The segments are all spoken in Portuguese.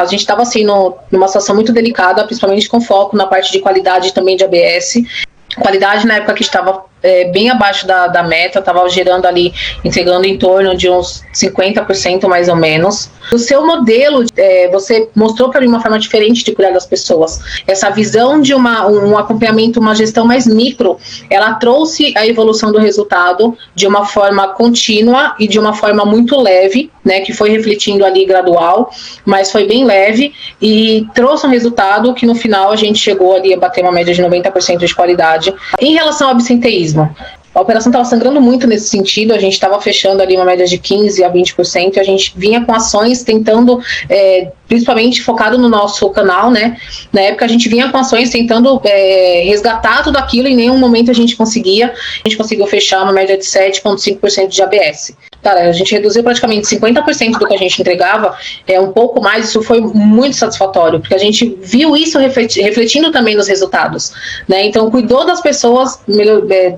A gente estava assim numa situação muito delicada, principalmente com foco na parte de qualidade também de ABS. Qualidade na época que estava bem abaixo da meta, estava gerando ali, entregando em torno de uns 50% mais ou menos. O seu modelo, você mostrou para mim uma forma diferente de cuidar das pessoas. Essa visão de um acompanhamento, uma gestão mais micro, ela trouxe a evolução do resultado de uma forma contínua e de uma forma muito leve, né, que foi refletindo ali gradual, mas foi bem leve e trouxe um resultado que no final a gente chegou ali a bater uma média de 90% de qualidade. Em relação ao absenteísmo, a operação estava sangrando muito nesse sentido, a gente estava fechando ali uma média de 15% a 20%, e a gente vinha com ações tentando, principalmente focado no nosso canal, né? Na época a gente vinha com ações tentando resgatar tudo aquilo, e em nenhum momento a gente conseguiu fechar uma média de 7,5% de ABS. Cara, a gente reduziu praticamente 50% do que a gente entregava, um pouco mais, isso foi muito satisfatório, porque a gente viu isso refletindo também nos resultados, né? Então, cuidou das pessoas,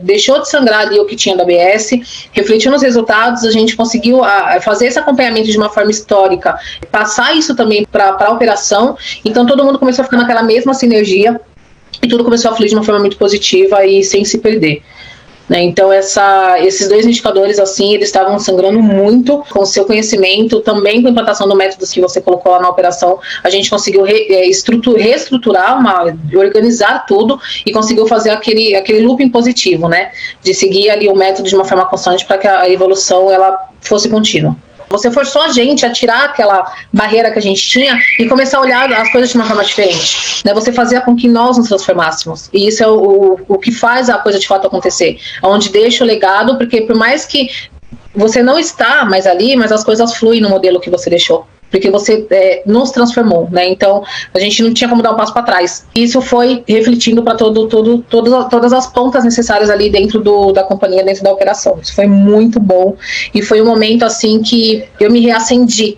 deixou de sangrar ali o que tinha da ABS, refletiu nos resultados, a gente conseguiu fazer esse acompanhamento de uma forma histórica, passar isso também para a operação, então todo mundo começou a ficar naquela mesma sinergia, e tudo começou a fluir de uma forma muito positiva e sem se perder. Então esses dois indicadores, assim, eles estavam sangrando muito com o seu conhecimento, também com a implantação do método que você colocou lá na operação, a gente conseguiu reestruturar, organizar tudo e conseguiu fazer aquele looping positivo, né, de seguir ali o método de uma forma constante para que a evolução ela fosse contínua. Você forçou a gente a tirar aquela barreira que a gente tinha e começar a olhar as coisas de uma forma diferente, né? Você fazia com que nós nos transformássemos. E isso é o que faz a coisa de fato acontecer. Onde deixa o legado, porque por mais que você não está mais ali, mas as coisas fluem no modelo que você deixou. Porque você nos transformou, né? Então, a gente não tinha como dar um passo para trás. Isso foi refletindo para todas as pontas necessárias ali dentro da companhia, dentro da operação. Isso foi muito bom. E foi um momento, assim, que eu me reacendi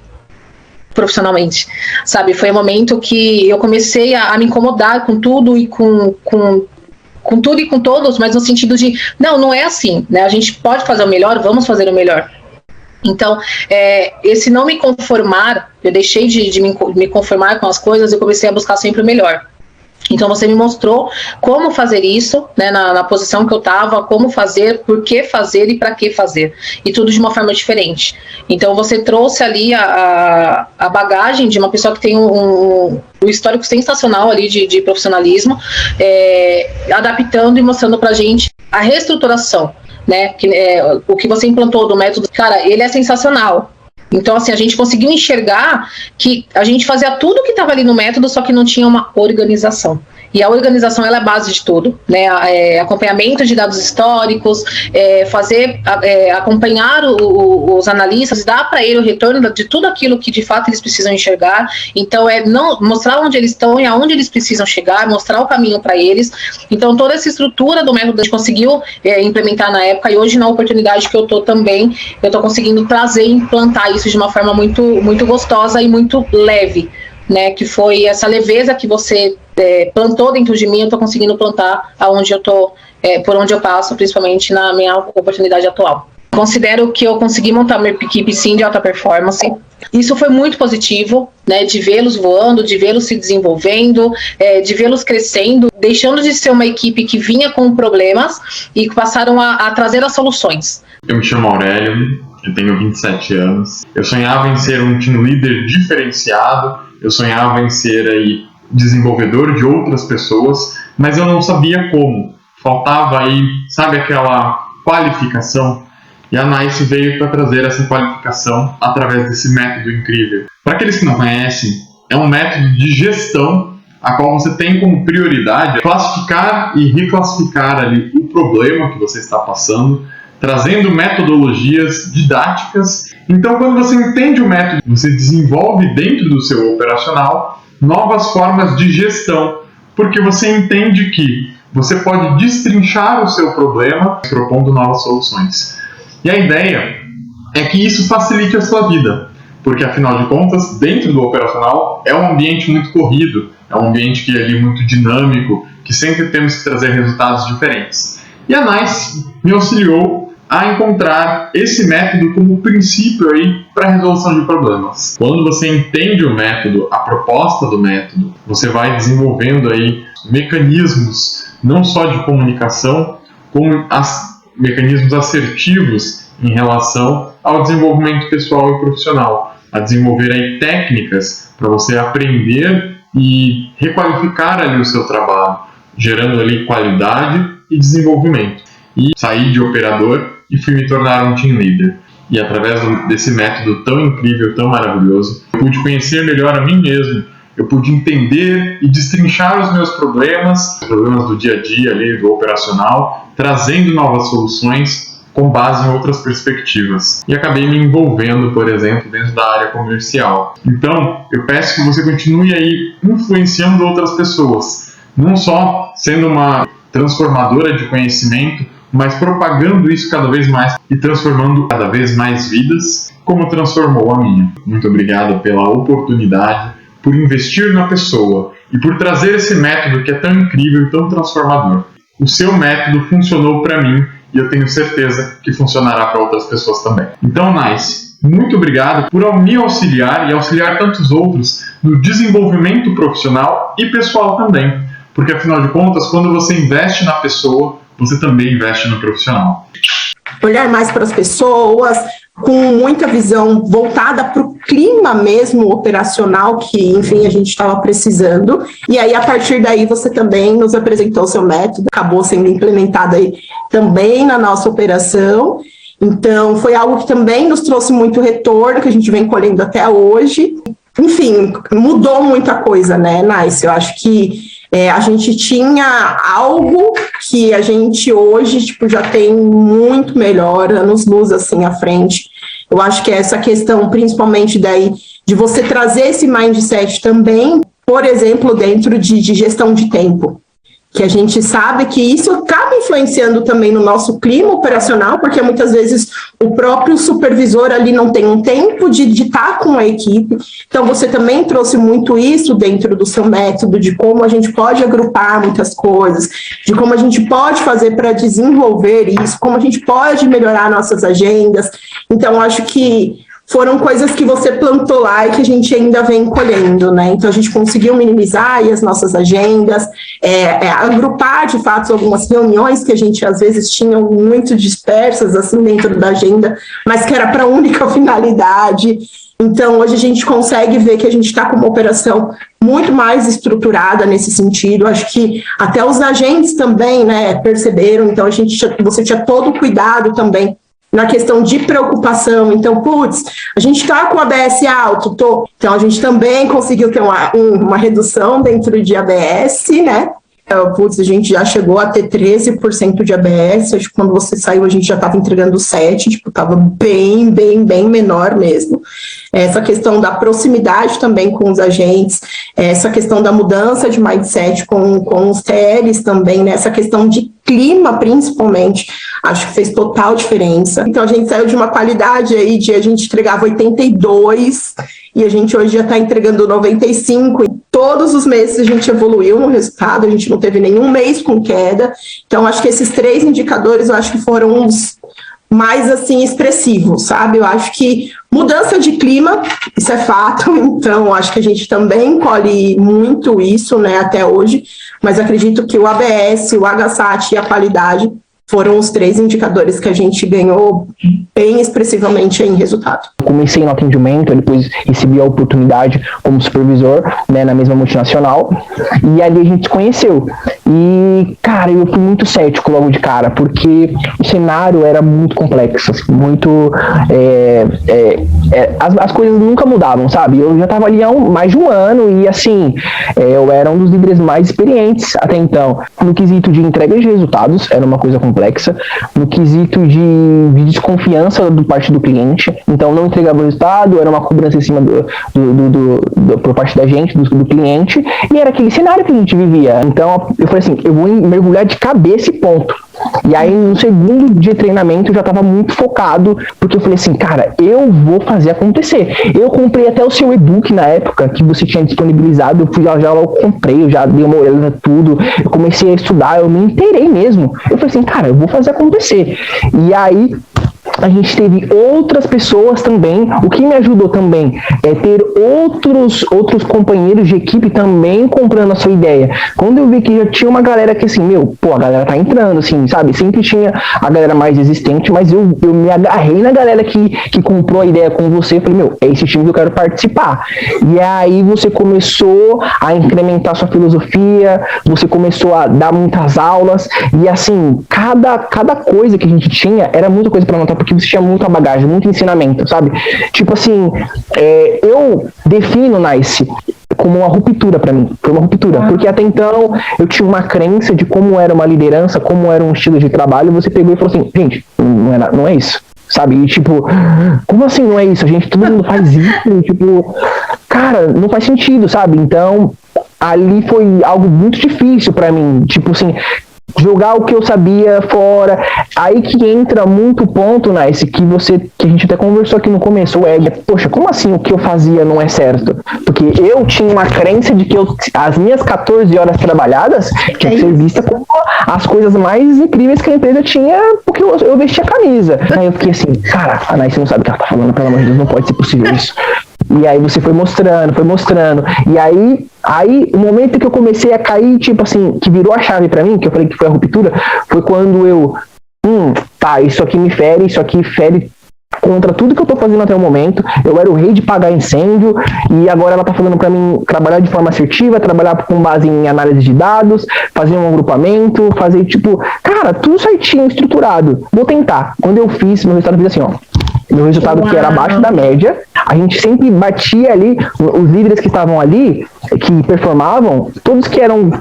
profissionalmente, sabe? Foi um momento que eu comecei a me incomodar com tudo e com tudo e com todos, mas no sentido de, não é assim, né? A gente pode fazer o melhor, vamos fazer o melhor. Então, esse não me conformar, eu deixei de me conformar com as coisas e comecei a buscar sempre o melhor. Então, você me mostrou como fazer isso, né, na posição que eu estava, como fazer, por que fazer e para que fazer. E tudo de uma forma diferente. Então, você trouxe ali a bagagem de uma pessoa que tem um histórico sensacional ali de profissionalismo, adaptando e mostrando para a gente a reestruturação. Né, o que você implantou do método, cara, ele é sensacional. Então, assim, a gente conseguiu enxergar que a gente fazia tudo que estava ali no método, só que não tinha uma organização. E a organização, ela é a base de tudo, né? Acompanhamento de dados históricos, acompanhar os analistas, dar para ele o retorno de tudo aquilo que de fato eles precisam enxergar. Então, mostrar onde eles estão e aonde eles precisam chegar, mostrar o caminho para eles. Então, toda essa estrutura do método a gente conseguiu implementar na época, e hoje, na oportunidade que eu estou também, eu estou conseguindo trazer e implantar isso de uma forma muito, muito gostosa e muito leve, né? Que foi essa leveza que você plantou dentro de mim, eu estou conseguindo plantar aonde eu estou, por onde eu passo, principalmente na minha oportunidade atual. Considero que eu consegui montar uma equipe, sim, de alta performance. Isso foi muito positivo, né, de vê-los voando, de vê-los se desenvolvendo, de vê-los crescendo, deixando de ser uma equipe que vinha com problemas e passaram a trazer as soluções. Eu me chamo Aurélio, eu tenho 27 anos. Eu sonhava em ser um team leader diferenciado, eu sonhava em ser aí desenvolvedor de outras pessoas, mas eu não sabia como. Faltava aí, sabe, aquela qualificação. E a NICE veio para trazer essa qualificação através desse método incrível. Para aqueles que não conhecem, é um método de gestão a qual você tem como prioridade classificar e reclassificar ali o problema que você está passando, trazendo metodologias didáticas. Então, quando você entende o método, você desenvolve dentro do seu operacional novas formas de gestão, porque você entende que você pode destrinchar o seu problema propondo novas soluções. E a ideia é que isso facilite a sua vida, porque afinal de contas, dentro do operacional é um ambiente muito corrido, é um ambiente que é ali muito dinâmico, que sempre temos que trazer resultados diferentes. E a NICE me auxiliou a encontrar esse método como princípio aí para a resolução de problemas. Quando você entende o método, a proposta do método, você vai desenvolvendo aí mecanismos não só de comunicação, como mecanismos assertivos em relação ao desenvolvimento pessoal e profissional, a desenvolver aí técnicas para você aprender e requalificar ali o seu trabalho, gerando ali qualidade e desenvolvimento. E saí de operador e fui me tornar um team leader. E através desse método tão incrível, tão maravilhoso, eu pude conhecer melhor a mim mesmo, eu pude entender e destrinchar os meus problemas do dia a dia ali, do operacional, trazendo novas soluções com base em outras perspectivas. E acabei me envolvendo, por exemplo, dentro da área comercial. Então, eu peço que você continue aí influenciando outras pessoas, não só sendo uma transformadora de conhecimento, mas propagando isso cada vez mais e transformando cada vez mais vidas, como transformou a minha. Muito obrigado pela oportunidade, por investir na pessoa e por trazer esse método que é tão incrível e tão transformador. O seu método funcionou para mim e eu tenho certeza que funcionará para outras pessoas também. Então, Nice, muito obrigado por me auxiliar e auxiliar tantos outros no desenvolvimento profissional e pessoal também. Porque, afinal de contas, quando você investe na pessoa, você também investe no profissional. Olhar mais para as pessoas, com muita visão voltada para o clima mesmo operacional que, enfim, a gente estava precisando. E aí, a partir daí, você também nos apresentou o seu método, acabou sendo implementado aí também na nossa operação. Então, foi algo que também nos trouxe muito retorno, que a gente vem colhendo até hoje. Enfim, mudou muita coisa, né, Nice? Eu acho que a gente tinha algo que a gente hoje já tem muito melhor, anos-luz assim à frente. Eu acho que essa questão, principalmente daí, de você trazer esse mindset também, por exemplo, dentro de gestão de tempo. Que a gente sabe que isso acaba influenciando também no nosso clima operacional, porque muitas vezes o próprio supervisor ali não tem um tempo de estar com a equipe. Então, você também trouxe muito isso dentro do seu método, de como a gente pode agrupar muitas coisas, de como a gente pode fazer para desenvolver isso, como a gente pode melhorar nossas agendas. Então, acho que foram coisas que você plantou lá e que a gente ainda vem colhendo, né? Então, a gente conseguiu minimizar aí as nossas agendas, agrupar, de fato, algumas reuniões que a gente, às vezes, tinha muito dispersas, assim, dentro da agenda, mas que era para única finalidade. Então, hoje a gente consegue ver que a gente está com uma operação muito mais estruturada nesse sentido. Acho que até os agentes também, né, perceberam. Então, você tinha todo o cuidado também na questão de preocupação. Então, a gente está com ABS alto, então a gente também conseguiu ter uma redução dentro de ABS, né? A gente já chegou a ter 13% de ABS, acho que quando você saiu a gente já estava entregando 7%, estava bem menor mesmo. Essa questão da proximidade também com os agentes, essa questão da mudança de mindset com os TLs também, né? Essa questão de clima, principalmente, acho que fez total diferença. Então, a gente saiu de uma qualidade aí de a gente entregava 82 e a gente hoje já está entregando 95. E todos os meses a gente evoluiu no resultado, a gente não teve nenhum mês com queda. Então, acho que esses 3 indicadores, eu acho que foram os mais, assim, expressivos, sabe? Eu acho que mudança de clima, isso é fato, então acho que a gente também colhe muito isso, né, até hoje, mas acredito que o ABS, o HSAT e a qualidade foram os 3 indicadores que a gente ganhou bem expressivamente em resultado. Comecei no atendimento, depois recebi a oportunidade como supervisor, né, na mesma multinacional, e ali a gente se conheceu. E, cara, eu fui muito cético logo de cara, porque o cenário era muito complexo, assim, muito... as coisas nunca mudavam, sabe? Eu já estava ali há mais de um ano e, assim, eu era um dos líderes mais experientes até então. No quesito de entrega de resultados, era uma coisa complexa. No quesito de desconfiança do parte do cliente, então não entregava o resultado, era uma cobrança em cima por parte da gente, do cliente, e era aquele cenário que a gente vivia. Então eu falei assim, eu vou mergulhar de cabeça esse ponto. E aí, no segundo dia de treinamento, eu já tava muito focado, porque eu falei assim, cara, eu vou fazer acontecer. Eu comprei até o seu e-book na época, que você tinha disponibilizado, eu fui lá, já logo comprei, eu já dei uma olhada tudo, eu comecei a estudar, eu me inteirei mesmo. Eu falei assim, cara, eu vou fazer acontecer. E aí, a gente teve outras pessoas também. O que me ajudou também é ter outros companheiros de equipe também comprando a sua ideia. Quando eu vi que já tinha uma galera que assim, a galera tá entrando, assim, sabe? Sempre tinha a galera mais resistente, mas eu me agarrei na galera que comprou a ideia com você. Falei, é esse time que eu quero participar. E aí você começou a incrementar sua filosofia, você começou a dar muitas aulas, e assim, cada coisa que a gente tinha era muita coisa para anotar, porque você tinha muita bagagem, muito ensinamento, sabe? Tipo assim, eu defino Nice como uma ruptura para mim, foi uma ruptura, porque até então eu tinha uma crença de como era uma liderança, como era um estilo de trabalho, você pegou e falou assim, gente, não é isso, sabe? E tipo, como assim não é isso? Todo mundo faz isso, tipo, cara, não faz sentido, sabe? Então, ali foi algo muito difícil para mim, tipo assim, jogar o que eu sabia fora. Aí que entra muito ponto, Nice, que a gente até conversou aqui no começo, poxa, como assim o que eu fazia não é certo? Porque eu tinha uma crença de que as minhas 14 horas trabalhadas tinha que ser vista como as coisas mais incríveis que a empresa tinha, porque eu vestia a camisa. Aí eu fiquei assim, cara, a Nice não sabe o que ela tá falando, pelo amor de Deus, não pode ser possível isso. E aí você foi mostrando. E aí o momento que eu comecei a cair, tipo assim, que virou a chave pra mim, que eu falei que foi a ruptura, foi quando eu, isso aqui me fere, isso aqui fere contra tudo que eu tô fazendo até o momento. Eu era o rei de pagar incêndio, e agora ela tá falando pra mim trabalhar de forma assertiva, trabalhar com base em análise de dados, fazer um agrupamento, fazer tipo, cara, tudo certinho, estruturado. Vou tentar. Quando eu fiz, meu resultado fez assim, meu resultado que era abaixo da média, a gente sempre batia ali, os líderes que estavam ali, que performavam, todos que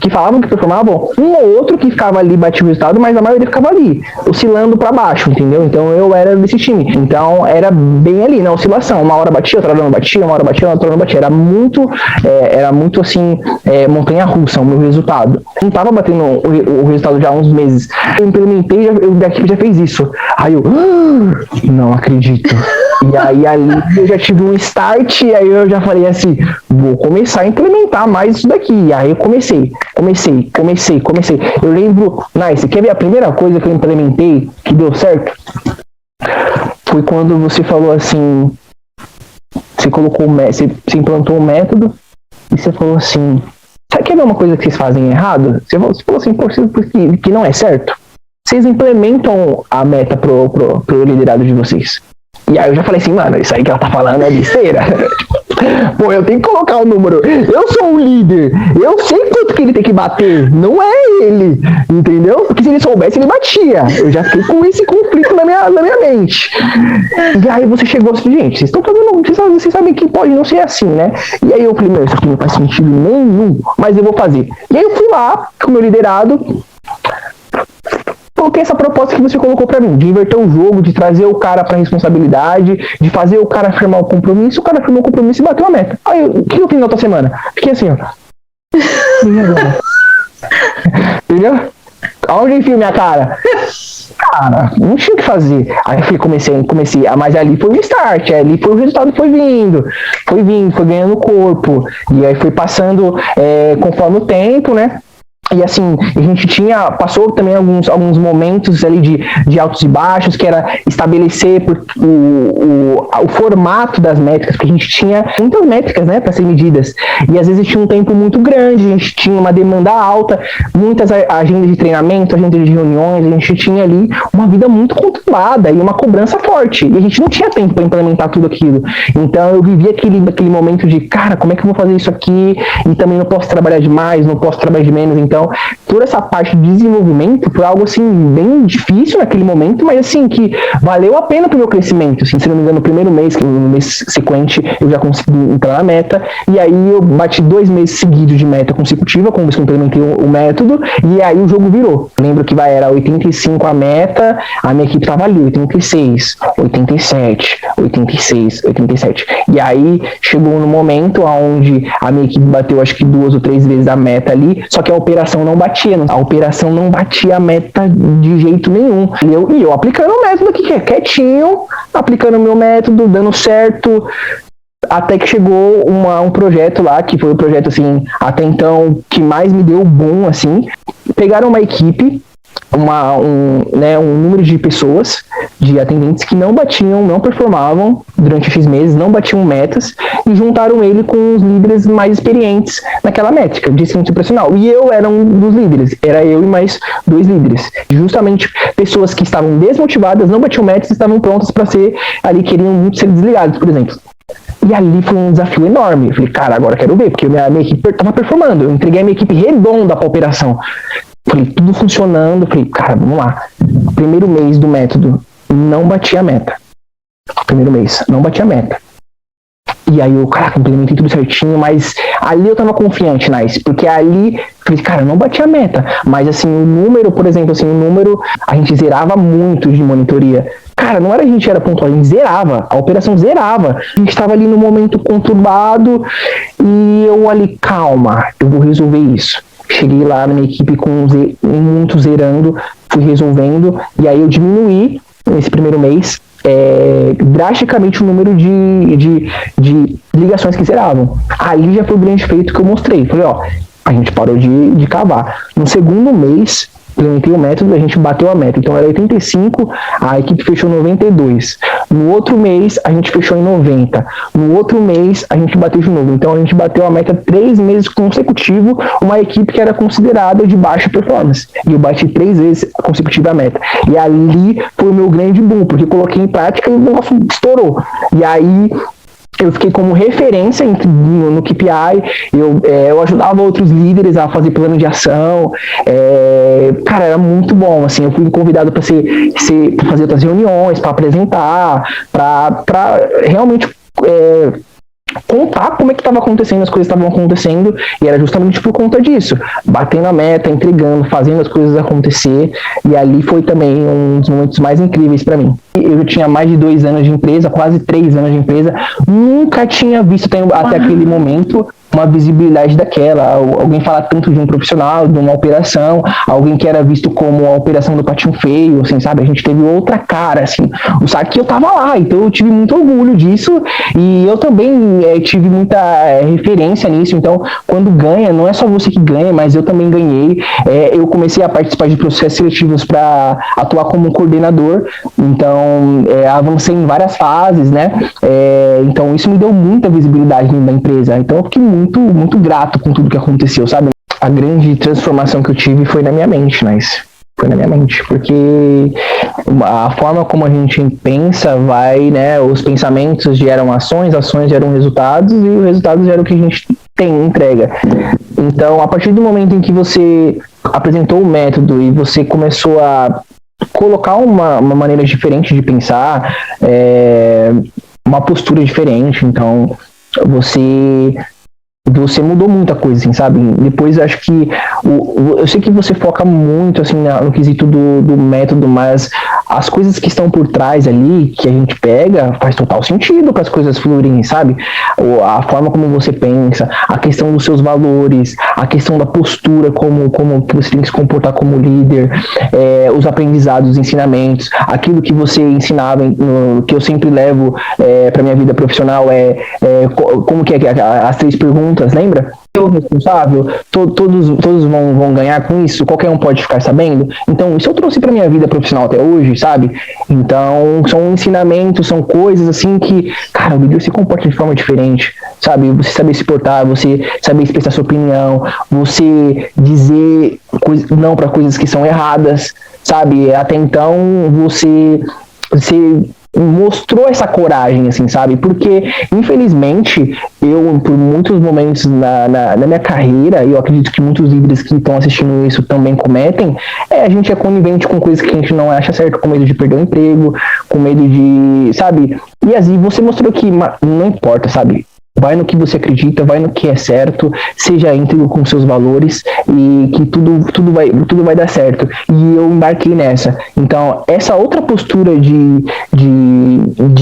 falavam que performavam, um ou outro que ficava ali batia o resultado, mas a maioria ficava ali, oscilando para baixo, entendeu? Então eu era desse time. Então era bem ali, na oscilação. Uma hora batia, outra hora não batia, uma hora batia, outra hora não batia. Era muito assim, montanha-russa o meu resultado. Não tava batendo o resultado já há uns meses. Eu implementei, a equipe já fez isso. Aí eu, não acredito. E aí ali eu já tive um start, e aí eu já falei assim, vou começar a implementar mais isso daqui. E aí eu comecei. Eu lembro, Nice, quer ver a primeira coisa que eu implementei que deu certo? Foi quando você falou assim, você implantou um método, e você falou assim, sabe, quer ver uma coisa que vocês fazem errado? Você falou assim, que não é certo. Vocês implementam a meta pro liderado de vocês. E aí eu já falei assim, mano, isso aí que ela tá falando é besteira. Pô, eu tenho que colocar o número. Eu sou o líder. Eu sei quanto que ele tem que bater. Não é ele. Entendeu? Porque se ele soubesse, ele batia. Eu já fiquei com esse conflito na minha mente. E aí você chegou assim, gente, vocês estão fazendo. Vocês sabem que pode não ser assim, né? E aí eu falei, isso aqui não faz sentido nenhum, mas eu vou fazer. E aí eu fui lá com o meu liderado. Coloquei essa proposta que você colocou pra mim, de inverter o jogo, de trazer o cara pra responsabilidade, de fazer o cara firmar o compromisso, o cara firmou o compromisso e bateu a meta. Aí, o que eu fiz na outra semana? Fiquei assim, ó. E agora? Entendeu? Aonde enfio minha cara? Cara, não tinha o que fazer. Aí eu comecei, mas ali foi o start, ali foi o resultado que foi vindo, foi ganhando corpo, e aí foi passando conforme o tempo, né? E assim, a gente passou também alguns momentos ali de altos e baixos, que era estabelecer o formato das métricas, porque a gente tinha muitas métricas, né, para ser medidas, e às vezes tinha um tempo muito grande, a gente tinha uma demanda alta, muitas agendas de treinamento, agendas de reuniões, a gente tinha ali uma vida muito controlada e uma cobrança forte, e a gente não tinha tempo para implementar tudo aquilo. Então eu vivia aquele momento de, cara, como é que eu vou fazer isso aqui? E também não posso trabalhar demais, não posso trabalhar de menos. Então, toda essa parte de desenvolvimento foi algo, assim, bem difícil naquele momento, mas, assim, que valeu a pena pro meu crescimento. Assim, se não me engano, no primeiro mês, que no mês sequente, eu já consegui entrar na meta, e aí eu bati 2 meses seguidos de meta consecutiva, como eu implementei o método, e aí o jogo virou. Lembro que era 85 a meta, a minha equipe tava ali, 86, 87, 86, 87. E aí chegou no momento onde a minha equipe bateu, acho que 2 ou 3 vezes a meta ali, só que a operação operação não batia. A operação não batia a meta de jeito nenhum. E eu aplicando o método aqui, quietinho, aplicando o meu método, dando certo. Até que chegou um projeto lá, que foi o projeto, assim, até então, que mais me deu boom, assim. Pegaram uma equipe, um número de pessoas, de atendentes que não batiam, não performavam durante X meses, não batiam metas, e juntaram ele com os líderes mais experientes naquela métrica de excelência operacional. E eu era um dos líderes, era eu e mais 2 líderes. Justamente pessoas que estavam desmotivadas, não batiam metas, estavam prontas para ser ali, queriam muito ser desligados, por exemplo. E ali foi um desafio enorme. Eu falei, cara, agora eu quero ver, porque minha equipe estava performando. Eu entreguei a minha equipe redonda para a operação. Falei, tudo funcionando. Falei, cara, vamos lá. Primeiro mês do método, não bati a meta. Primeiro mês, não bati a meta. E aí eu, cara, complementei tudo certinho, mas ali eu tava confiante, Nice, porque ali, falei, cara, não bati a meta. Mas assim, o número, por exemplo, assim, o número, a gente zerava muito de monitoria. Cara, não era a gente era pontual, a gente zerava, a operação zerava. A gente estava ali no momento conturbado e eu ali, calma, eu vou resolver isso. Cheguei lá na minha equipe com muito zerando, fui resolvendo, e aí eu diminuí nesse primeiro mês drasticamente o número de ligações que zeravam. Ali já foi o grande feito que eu mostrei. Falei, ó, a gente parou de cavar. No segundo mês, implementei o método, a gente bateu a meta. Então era 85, a equipe fechou 92. No outro mês, a gente fechou em 90. No outro mês, a gente bateu de novo. Então a gente bateu a meta 3 meses consecutivos, uma equipe que era considerada de baixa performance. E eu bati 3 vezes consecutiva a meta. E ali foi o meu grande boom, porque eu coloquei em prática e o negócio estourou. E aí eu fiquei como referência no KPI, eu ajudava outros líderes a fazer plano de ação, cara, era muito bom, assim, eu fui convidado para fazer outras reuniões, para apresentar, para realmente contar como é que estava acontecendo, as coisas estavam acontecendo, e era justamente por conta disso, batendo a meta, entregando, fazendo as coisas acontecer, e ali foi também um dos momentos mais incríveis para mim. Eu tinha mais de 2 anos de empresa, quase 3 anos de empresa, nunca tinha visto até aquele momento uma visibilidade daquela, alguém falar tanto de um profissional, de uma operação, alguém que era visto como a operação do patinho feio, assim, sabe, a gente teve outra cara, assim, só que eu tava lá, então eu tive muito orgulho disso, e eu também tive muita referência nisso, então quando ganha, não é só você que ganha, mas eu também ganhei, eu comecei a participar de processos seletivos para atuar como coordenador, então avancei em várias fases, né, então isso me deu muita visibilidade dentro da empresa, então eu fiquei muito grato com tudo que aconteceu, sabe? A grande transformação que eu tive foi na minha mente, foi na minha mente, porque a forma como a gente pensa vai, né, os pensamentos geram ações geram resultados, e os resultados geram o que a gente entrega. Então, a partir do momento em que você apresentou o método e você começou a colocar uma maneira diferente de pensar, uma postura diferente, então você mudou muita coisa, assim, sabe? Depois acho que eu sei que você foca muito assim no quesito do método, mas as coisas que estão por trás ali, que a gente pega, faz total sentido para as coisas fluírem, sabe? A forma como você pensa, a questão dos seus valores, a questão da postura, como que você tem que se comportar como líder, os aprendizados, os ensinamentos, aquilo que você ensinava, que eu sempre levo para minha vida profissional, como que é as 3 perguntas, lembra? Eu responsável, todos vão ganhar com isso, qualquer um pode ficar sabendo. Então, isso eu trouxe para minha vida profissional até hoje, sabe? Então, são ensinamentos, são coisas assim que, cara, o líder se comporta de forma diferente, sabe? Você saber se portar, você saber expressar sua opinião, você dizer não para coisas que são erradas, sabe? Até então, você mostrou essa coragem, assim, sabe? Porque, infelizmente, eu, por muitos momentos na minha carreira, e eu acredito que muitos líderes que estão assistindo isso também cometem, a gente é conivente com coisas que a gente não acha certo, com medo de perder o emprego, com medo de, sabe? E assim, você mostrou que não importa, sabe? Vai no que você acredita, vai no que é certo, seja íntegro com seus valores e que tudo vai dar certo. E eu embarquei nessa. Então, essa outra postura de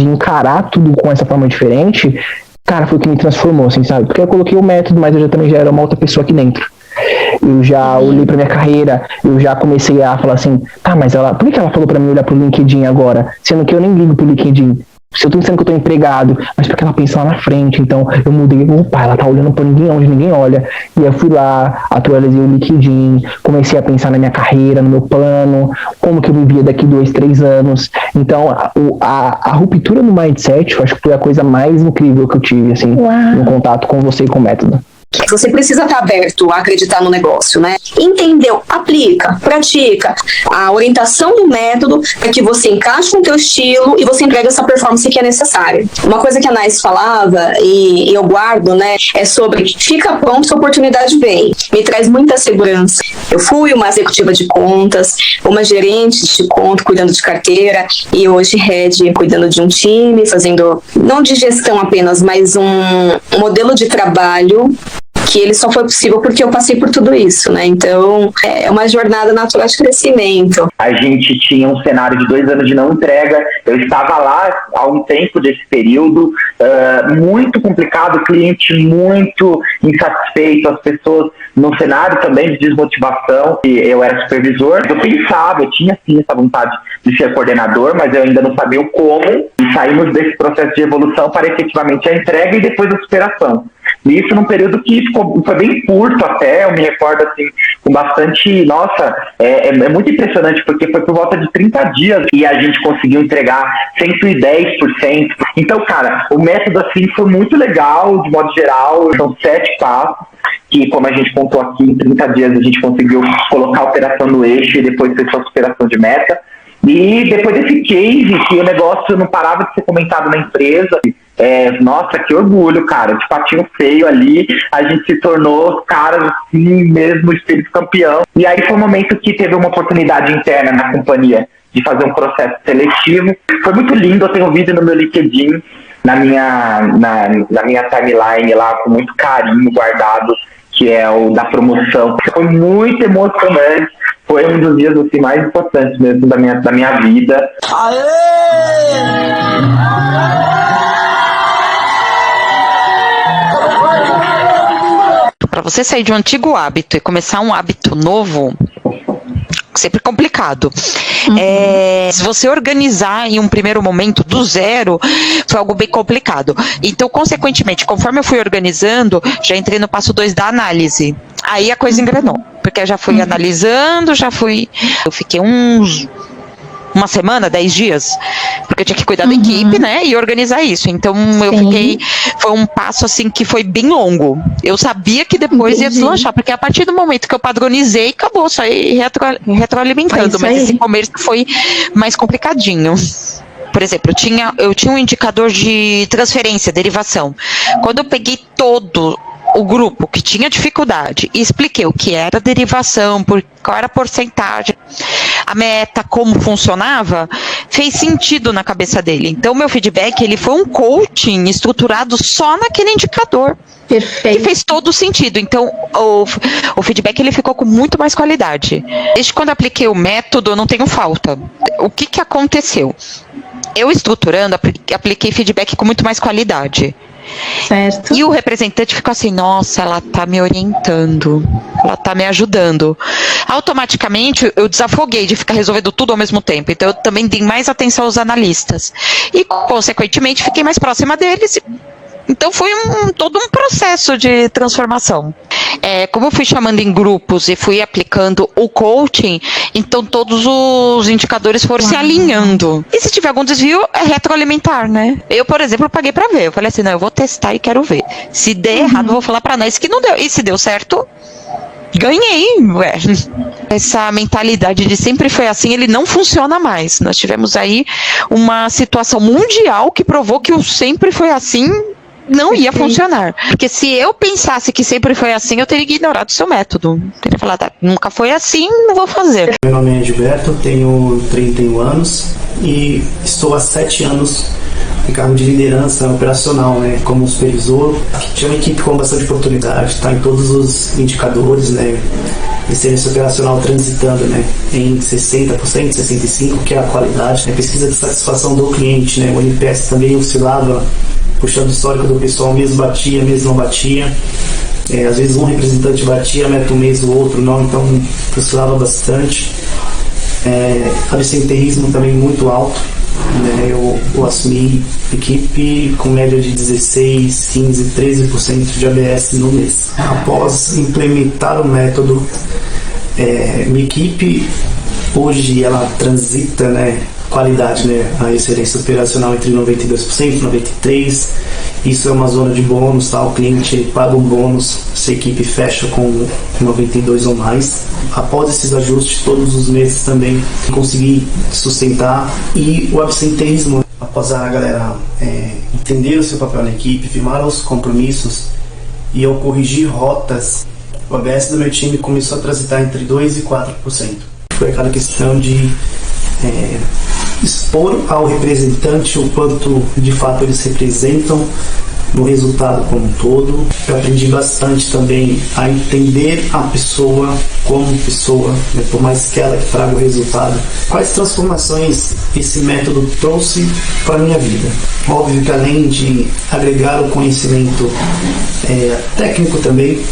encarar tudo com essa forma diferente, cara, foi o que me transformou, assim, sabe? Porque eu coloquei o método, mas eu também já era uma outra pessoa aqui dentro. eu já olhei pra minha carreira, eu já comecei a falar assim, tá, mas por que ela falou pra mim olhar pro LinkedIn agora? Sendo que eu nem ligo pro LinkedIn. Se eu tô dizendo que eu tô empregado, mas porque ela pensa lá na frente, então eu mudei, opa, ela tá olhando pra ninguém, onde ninguém olha. E eu fui lá, atualizei o LinkedIn, comecei a pensar na minha carreira, no meu plano, como que eu vivia daqui 2, 3 anos. Então, a ruptura no mindset, eu acho que foi a coisa mais incrível que eu tive, assim, no contato com você e com o método. Você precisa estar aberto a acreditar no negócio, né? Entendeu? Aplica, pratica a orientação do método para que você encaixe no teu estilo e você entregue essa performance que é necessária. Uma coisa que a Nais falava, e eu guardo, né, é sobre fica pronto se a oportunidade vem. Me traz muita segurança. Eu fui uma executiva de contas, uma gerente de conta, cuidando de carteira, e hoje head, cuidando de um time, fazendo, não de gestão apenas, mas um modelo de trabalho que ele só foi possível porque eu passei por tudo isso, né? Então, é uma jornada natural de crescimento. A gente tinha um cenário de 2 anos de não entrega, eu estava lá há um tempo desse período, muito complicado, cliente muito insatisfeito, as pessoas num cenário também de desmotivação, e eu era supervisor, eu pensava, eu tinha sim essa vontade de ser coordenador, mas eu ainda não sabia o como, e saímos desse processo de evolução para efetivamente a entrega e depois a superação. E isso num período que foi bem curto até, eu me recordo assim, com bastante, nossa, é muito impressionante, porque foi por volta de 30 dias e a gente conseguiu entregar 110%. Então, cara, o método assim foi muito legal, de modo geral, são 7 passos, que como a gente contou aqui, em 30 dias a gente conseguiu colocar a operação no eixo e depois fez a superação de meta. E depois desse case, que o negócio não parava de ser comentado na empresa, nossa, que orgulho, cara, de patinho feio ali, a gente se tornou caras assim mesmo, espírito campeão. E aí foi um momento que teve uma oportunidade interna na companhia de fazer um processo seletivo. Foi muito lindo, eu tenho um vídeo no meu LinkedIn, na minha timeline lá, com muito carinho guardado, que é o da promoção. Foi muito emocionante, foi um dos dias assim, mais importantes mesmo da minha vida. Para você sair de um antigo hábito e começar um hábito novo, sempre complicado. Se você organizar em um primeiro momento do zero, foi algo bem complicado. Então, consequentemente, conforme eu fui organizando, já entrei no passo 2 da análise. Aí a coisa engrenou, porque eu já fui analisando, eu fiquei uma semana, 10 dias, porque eu tinha que cuidar da equipe, né, e organizar isso. Então, foi um passo, assim, que foi bem longo. Eu sabia que depois ia deslanchar, porque a partir do momento que eu padronizei, acabou, só ir retroalimentando, mas esse começo foi mais complicadinho. Por exemplo, eu tinha um indicador de transferência, derivação. Quando eu peguei todo o grupo que tinha dificuldade e expliquei o que era derivação, qual era a porcentagem, a meta, como funcionava, fez sentido na cabeça dele. Então, meu feedback, ele foi um coaching estruturado só naquele indicador. Perfeito. Que fez todo sentido. Então, o feedback, ele ficou com muito mais qualidade. Desde quando eu apliquei o método, eu não tenho falta. O que aconteceu? Eu estruturando, apliquei feedback com muito mais qualidade. Certo. E o representante ficou assim, nossa, ela tá me orientando, ela tá me ajudando. Automaticamente eu desafoguei de ficar resolvendo tudo ao mesmo tempo, então eu também dei mais atenção aos analistas e consequentemente fiquei mais próxima deles. Então foi todo um processo de transformação. Como eu fui chamando em grupos e fui aplicando o coaching, então todos os indicadores foram se alinhando. E se tiver algum desvio, é retroalimentar, né? Eu, por exemplo, paguei pra ver. Eu falei assim, não, eu vou testar e quero ver. Se der errado, eu vou falar pra nós que não deu. E se deu certo, ganhei, ué. Essa mentalidade de sempre foi assim, ele não funciona mais. Nós tivemos aí uma situação mundial que provou que o sempre foi assim não ia funcionar. Porque se eu pensasse que sempre foi assim, eu teria ignorado o seu método. Teria falado, nunca foi assim, não vou fazer. Meu nome é Gilberto, tenho 31 anos e estou há 7 anos em cargo de liderança operacional, né, como supervisor. Tinha uma equipe com bastante oportunidade, está em todos os indicadores, né, excelência operacional transitando, né, em 60%, 65%, que é a qualidade, né, pesquisa de satisfação do cliente, né, o NPS também oscilava, puxando o histórico do pessoal, mês batia, mês não batia. Às vezes um representante batia a meta um mês, o outro não, então frustrava bastante. Absenteísmo também muito alto, né? Eu assumi equipe com média de 16, 15, 13% de ABS no mês. Após implementar o método, minha equipe hoje ela transita, né, qualidade, né, a excelência operacional entre 92% e 93%. Isso é uma zona de bônus, tá? O cliente paga um bônus se a equipe fecha com 92 ou mais. Após esses ajustes, todos os meses também consegui sustentar. E o absenteísmo, após a galera entender o seu papel na equipe, firmar os compromissos e ao corrigir rotas, o ABS do meu time começou a transitar entre 2% e 4%. Foi aquela questão de expor ao representante o quanto de fato eles representam no resultado como um todo. Eu aprendi bastante também a entender a pessoa como pessoa, né, por mais que ela traga o resultado. Quais transformações esse método trouxe para a minha vida? Óbvio que além de agregar o conhecimento técnico também,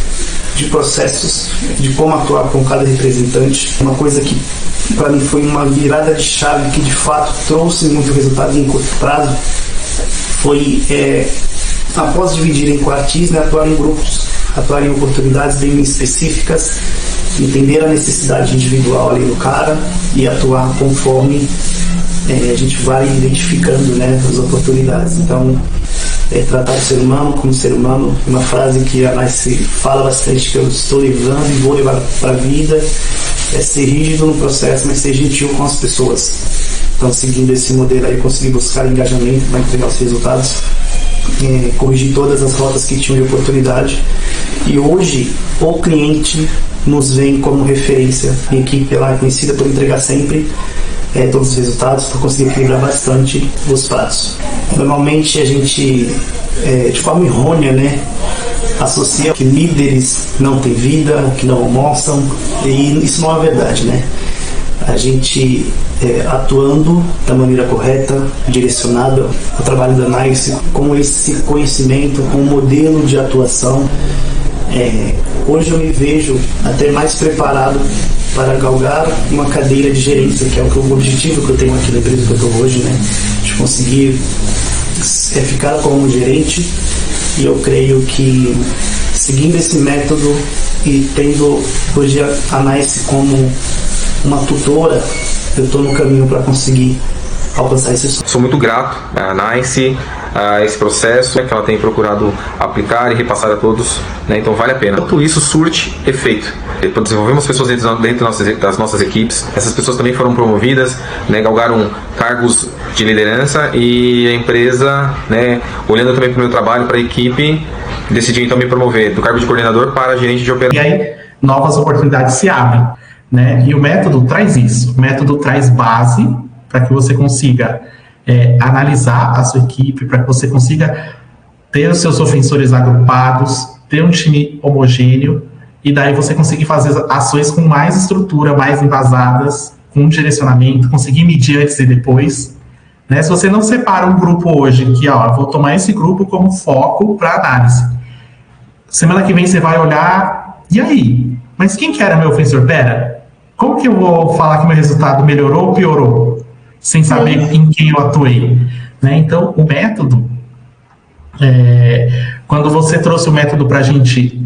de processos, de como atuar com cada representante, uma coisa que para mim foi uma virada de chave que de fato trouxe muito resultado em curto prazo, foi após dividir em quartis, né, atuar em grupos, atuar em oportunidades bem específicas, entender a necessidade individual ali do cara e atuar conforme a gente vai identificando, né, as oportunidades. Então, tratar o ser humano como ser humano, uma frase que a Nice fala bastante, que eu estou levando e vou levar para a vida, é ser rígido no processo, mas ser gentil com as pessoas. Então, seguindo esse modelo aí, consegui buscar engajamento para entregar os resultados, corrigir todas as rotas que tinham de oportunidade. E hoje, o cliente nos vê como referência. A equipe ela é conhecida por entregar sempre todos os resultados, por conseguir equilibrar bastante os pratos. Normalmente a gente, de forma errônea, né, associa que líderes não têm vida, que não almoçam, e isso não é verdade, né? A gente atuando da maneira correta, direcionada, o trabalho da NICE com esse conhecimento, com o modelo de atuação, hoje eu me vejo até mais preparado para galgar uma cadeira de gerência, que é o objetivo que eu tenho aqui na empresa que eu estou hoje, né? De conseguir ficar como gerente. E eu creio que seguindo esse método e tendo hoje a NICE como uma tutora, eu estou no caminho para conseguir alcançar esse sonho. Sou muito grato à NICE, a esse processo que ela tem procurado aplicar e repassar a todos, né? Então vale a pena. Tudo isso surte efeito. Desenvolvemos pessoas dentro das nossas equipes. Essas pessoas também foram promovidas, né, galgaram cargos de liderança, e a empresa, né, olhando também para o meu trabalho, para a equipe, decidiu então me promover do cargo de coordenador para gerente de operações. E aí novas oportunidades se abrem, né? E o método traz isso. O método traz base para que você consiga analisar a sua equipe, para que você consiga ter os seus ofensores agrupados, ter um time homogêneo, e daí você conseguir fazer ações com mais estrutura, mais embasadas, com direcionamento, conseguir medir antes e depois, né? Se você não separa um grupo hoje, que eu vou tomar esse grupo como foco para análise, semana que vem você vai olhar, e aí? Mas quem que era meu ofensor? Pera, como que eu vou falar que meu resultado melhorou ou piorou, sem saber em quem eu atuei, né? Então, o método, quando você trouxe o método para a gente,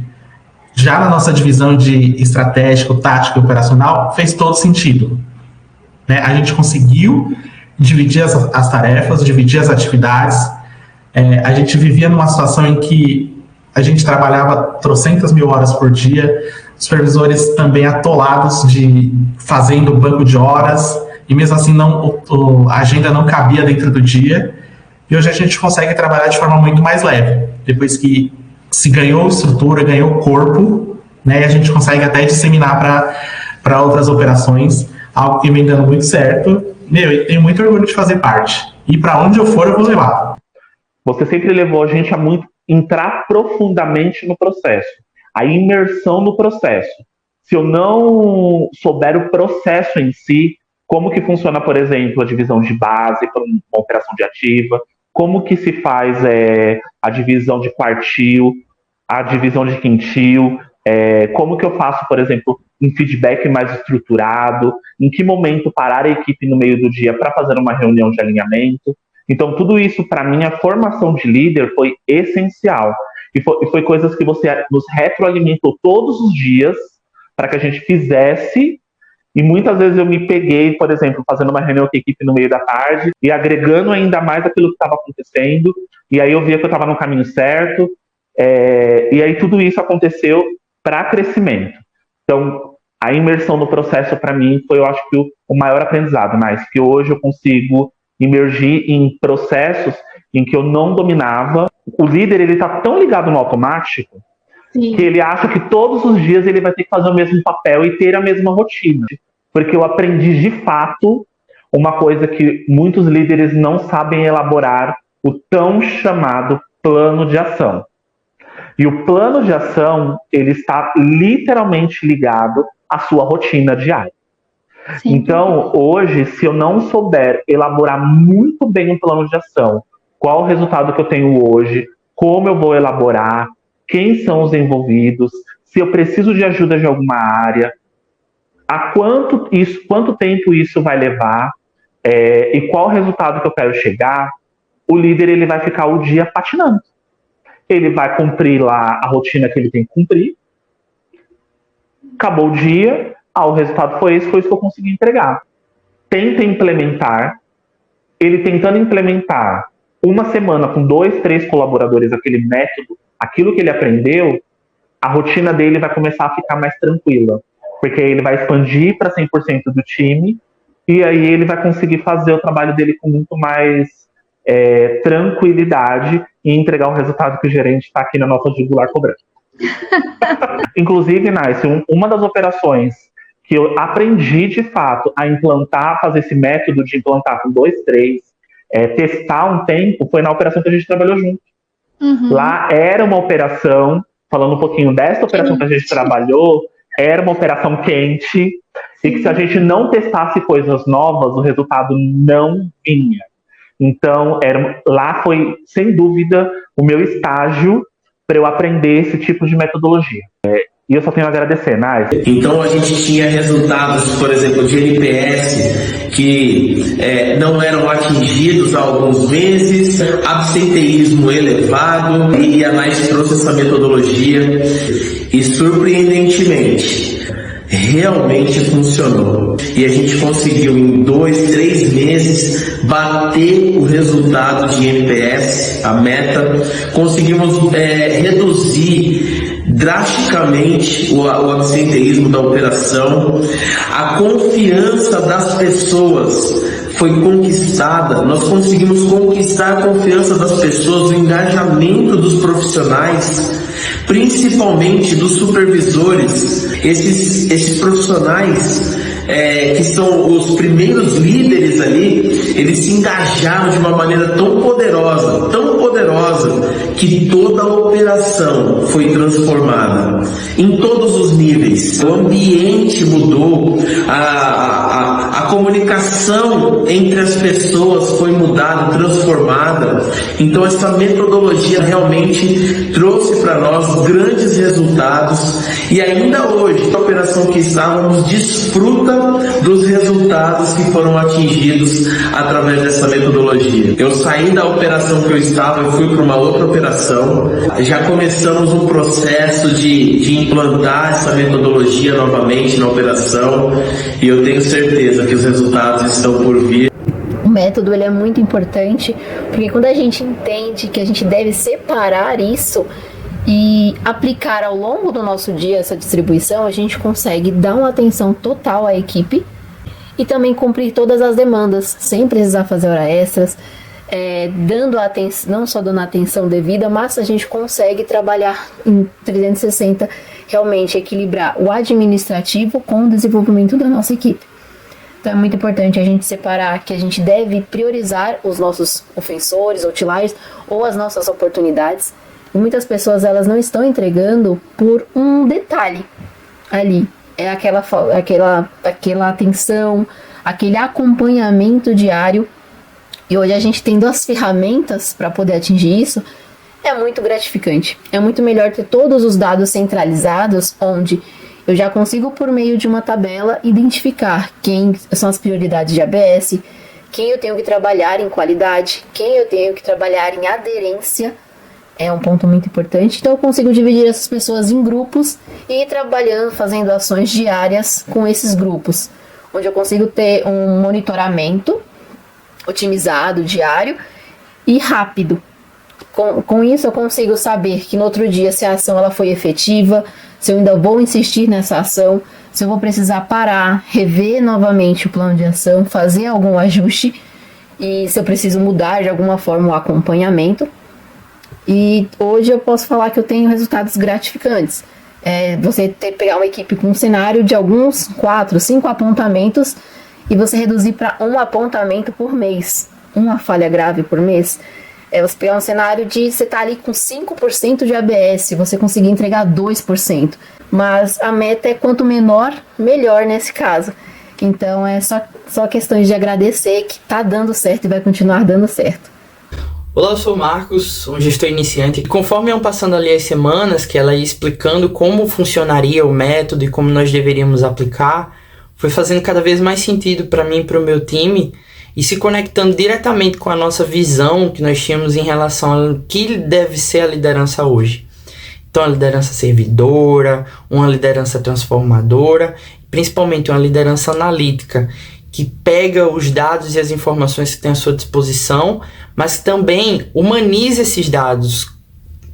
já na nossa divisão de estratégico, tático e operacional, fez todo sentido, né? A gente conseguiu dividir as tarefas, dividir as atividades. A gente vivia numa situação em que a gente trabalhava trocentas mil horas por dia, supervisores também atolados fazendo banco de horas, e mesmo assim a agenda não cabia dentro do dia. E hoje a gente consegue trabalhar de forma muito mais leve, depois que se ganhou estrutura, ganhou corpo, né, e a gente consegue até disseminar para outras operações, algo que vem dando muito certo. Eu tenho muito orgulho de fazer parte, e para onde eu for eu vou levar. Você sempre levou a gente a entrar profundamente no processo, a imersão no processo. Se eu não souber o processo em si, como que funciona, por exemplo, a divisão de base para uma operação de ativa, como que se faz a divisão de quartil, a divisão de quintil, como que eu faço, por exemplo, um feedback mais estruturado, em que momento parar a equipe no meio do dia para fazer uma reunião de alinhamento. Então, tudo isso, para mim, a formação de líder foi essencial. E foi coisas que você nos retroalimentou todos os dias para que a gente fizesse. E muitas vezes eu me peguei, por exemplo, fazendo uma reunião com a equipe no meio da tarde e agregando ainda mais aquilo que estava acontecendo. E aí eu via que eu estava no caminho certo. E aí tudo isso aconteceu para crescimento. Então, a imersão no processo, para mim, foi, eu acho que, o maior aprendizado. Mas que hoje eu consigo imergir em processos em que eu não dominava. O líder, ele está tão ligado no automático, sim, que ele acha que todos os dias ele vai ter que fazer o mesmo papel e ter a mesma rotina. Porque eu aprendi, de fato, uma coisa que muitos líderes não sabem elaborar, o tão chamado plano de ação. E o plano de ação, ele está literalmente ligado à sua rotina diária. Sim. Então, hoje, se eu não souber elaborar muito bem um plano de ação, qual o resultado que eu tenho hoje, como eu vou elaborar, quem são os envolvidos, se eu preciso de ajuda de alguma área, quanto tempo isso vai levar, e qual o resultado que eu quero chegar, o líder ele vai ficar o dia patinando. Ele vai cumprir lá a rotina que ele tem que cumprir, acabou o dia, o resultado foi isso que eu consegui entregar. Tenta implementar, ele tentando implementar uma semana com 2, 3 colaboradores, aquele método, aquilo que ele aprendeu, a rotina dele vai começar a ficar mais tranquila, porque aí ele vai expandir para 100% do time, e aí ele vai conseguir fazer o trabalho dele com muito mais tranquilidade e entregar o resultado que o gerente está aqui na nossa jugular cobrando. Inclusive, Nice, uma das operações que eu aprendi de fato a implantar, fazer esse método de implantar com 2, 3, testar um tempo, foi na operação que a gente trabalhou junto. Uhum. Lá era uma operação, falando um pouquinho dessa operação que a gente trabalhou, era uma operação quente, e que se a gente não testasse coisas novas, o resultado não vinha. Então, lá foi, sem dúvida, o meu estágio para eu aprender esse tipo de metodologia. E eu só tenho a agradecer, Nice. Então, a gente tinha resultados, por exemplo, de NPS que não eram atingidos há alguns meses, absenteísmo elevado, e a Nice trouxe essa metodologia e, surpreendentemente, realmente funcionou. E a gente conseguiu em 2, 3 meses bater o resultado de NPS, a meta. Conseguimos reduzir drasticamente o absenteísmo da operação. A confiança das pessoas foi conquistada. Nós conseguimos conquistar a confiança das pessoas, o engajamento dos profissionais, principalmente dos supervisores. Esses profissionais que são os primeiros líderes ali, eles se engajaram de uma maneira tão poderosa, que toda a operação foi transformada em todos os níveis. O ambiente mudou, a comunicação entre as pessoas foi mudada, transformada. Então essa metodologia realmente trouxe para nós grandes resultados, e ainda hoje a operação que estávamos desfruta dos resultados que foram atingidos através dessa metodologia. Eu saí da operação que eu estava, eu fui para uma outra operação, já começamos um processo de implantar essa metodologia novamente na operação, e eu tenho certeza que os resultados estão por vir. O método ele é muito importante, porque quando a gente entende que a gente deve separar isso e aplicar ao longo do nosso dia essa distribuição, a gente consegue dar uma atenção total à equipe e também cumprir todas as demandas, sem precisar fazer horas extras, dando atenção, não só dando a atenção devida, mas a gente consegue trabalhar em 360, realmente equilibrar o administrativo com o desenvolvimento da nossa equipe. Então é muito importante a gente separar que a gente deve priorizar os nossos ofensores, outliers ou as nossas oportunidades. E muitas pessoas elas não estão entregando por um detalhe ali. É aquela atenção, aquele acompanhamento diário. E hoje a gente tendo as ferramentas para poder atingir isso, é muito gratificante. É muito melhor ter todos os dados centralizados, onde eu já consigo, por meio de uma tabela, identificar quem são as prioridades de ABS, quem eu tenho que trabalhar em qualidade, quem eu tenho que trabalhar em aderência. É um ponto muito importante. Então eu consigo dividir essas pessoas em grupos e ir trabalhando, fazendo ações diárias com esses grupos, onde eu consigo ter um monitoramento otimizado, diário e rápido. Com isso eu consigo saber que no outro dia se a ação ela foi efetiva, se eu ainda vou insistir nessa ação, se eu vou precisar parar, rever novamente o plano de ação, fazer algum ajuste e se eu preciso mudar de alguma forma o acompanhamento. E hoje eu posso falar que eu tenho resultados gratificantes. Você pegar uma equipe com um cenário de alguns 4, 5 apontamentos e você reduzir para um apontamento por mês, uma falha grave por mês. Você pegar um cenário de você estar ali com 5% de ABS, você conseguir entregar 2%. Mas a meta é quanto menor, melhor nesse caso. Então é só questões de agradecer que está dando certo e vai continuar dando certo. Olá, eu sou o Marcos, um gestor iniciante. Conforme iam passando ali as semanas, que ela ia explicando como funcionaria o método e como nós deveríamos aplicar, foi fazendo cada vez mais sentido para mim e para o meu time e se conectando diretamente com a nossa visão que nós tínhamos em relação ao que deve ser a liderança hoje. Então, a liderança servidora, uma liderança transformadora, principalmente uma liderança analítica, que pega os dados e as informações que tem à sua disposição, mas também humaniza esses dados,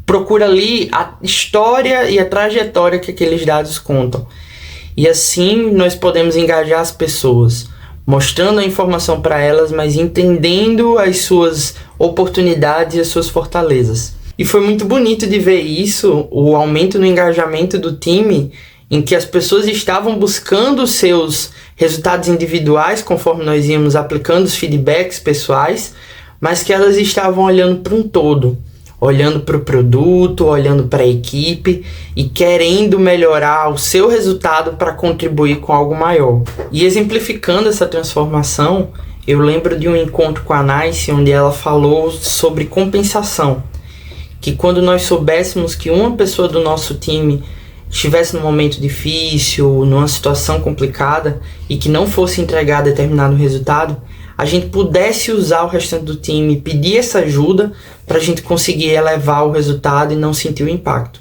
procura ali a história e a trajetória que aqueles dados contam. E assim nós podemos engajar as pessoas, mostrando a informação para elas, mas entendendo as suas oportunidades e as suas fortalezas. E foi muito bonito de ver isso, o aumento no engajamento do time, em que as pessoas estavam buscando os seus resultados individuais, conforme nós íamos aplicando os feedbacks pessoais, mas que elas estavam olhando para um todo, olhando para o produto, olhando para a equipe e querendo melhorar o seu resultado para contribuir com algo maior. E exemplificando essa transformação, eu lembro de um encontro com a Nice, onde ela falou sobre compensação, que quando nós soubéssemos que uma pessoa do nosso time estivesse num momento difícil, numa situação complicada e que não fosse entregar determinado resultado, a gente pudesse usar o restante do time, pedir essa ajuda para a gente conseguir elevar o resultado e não sentir o impacto.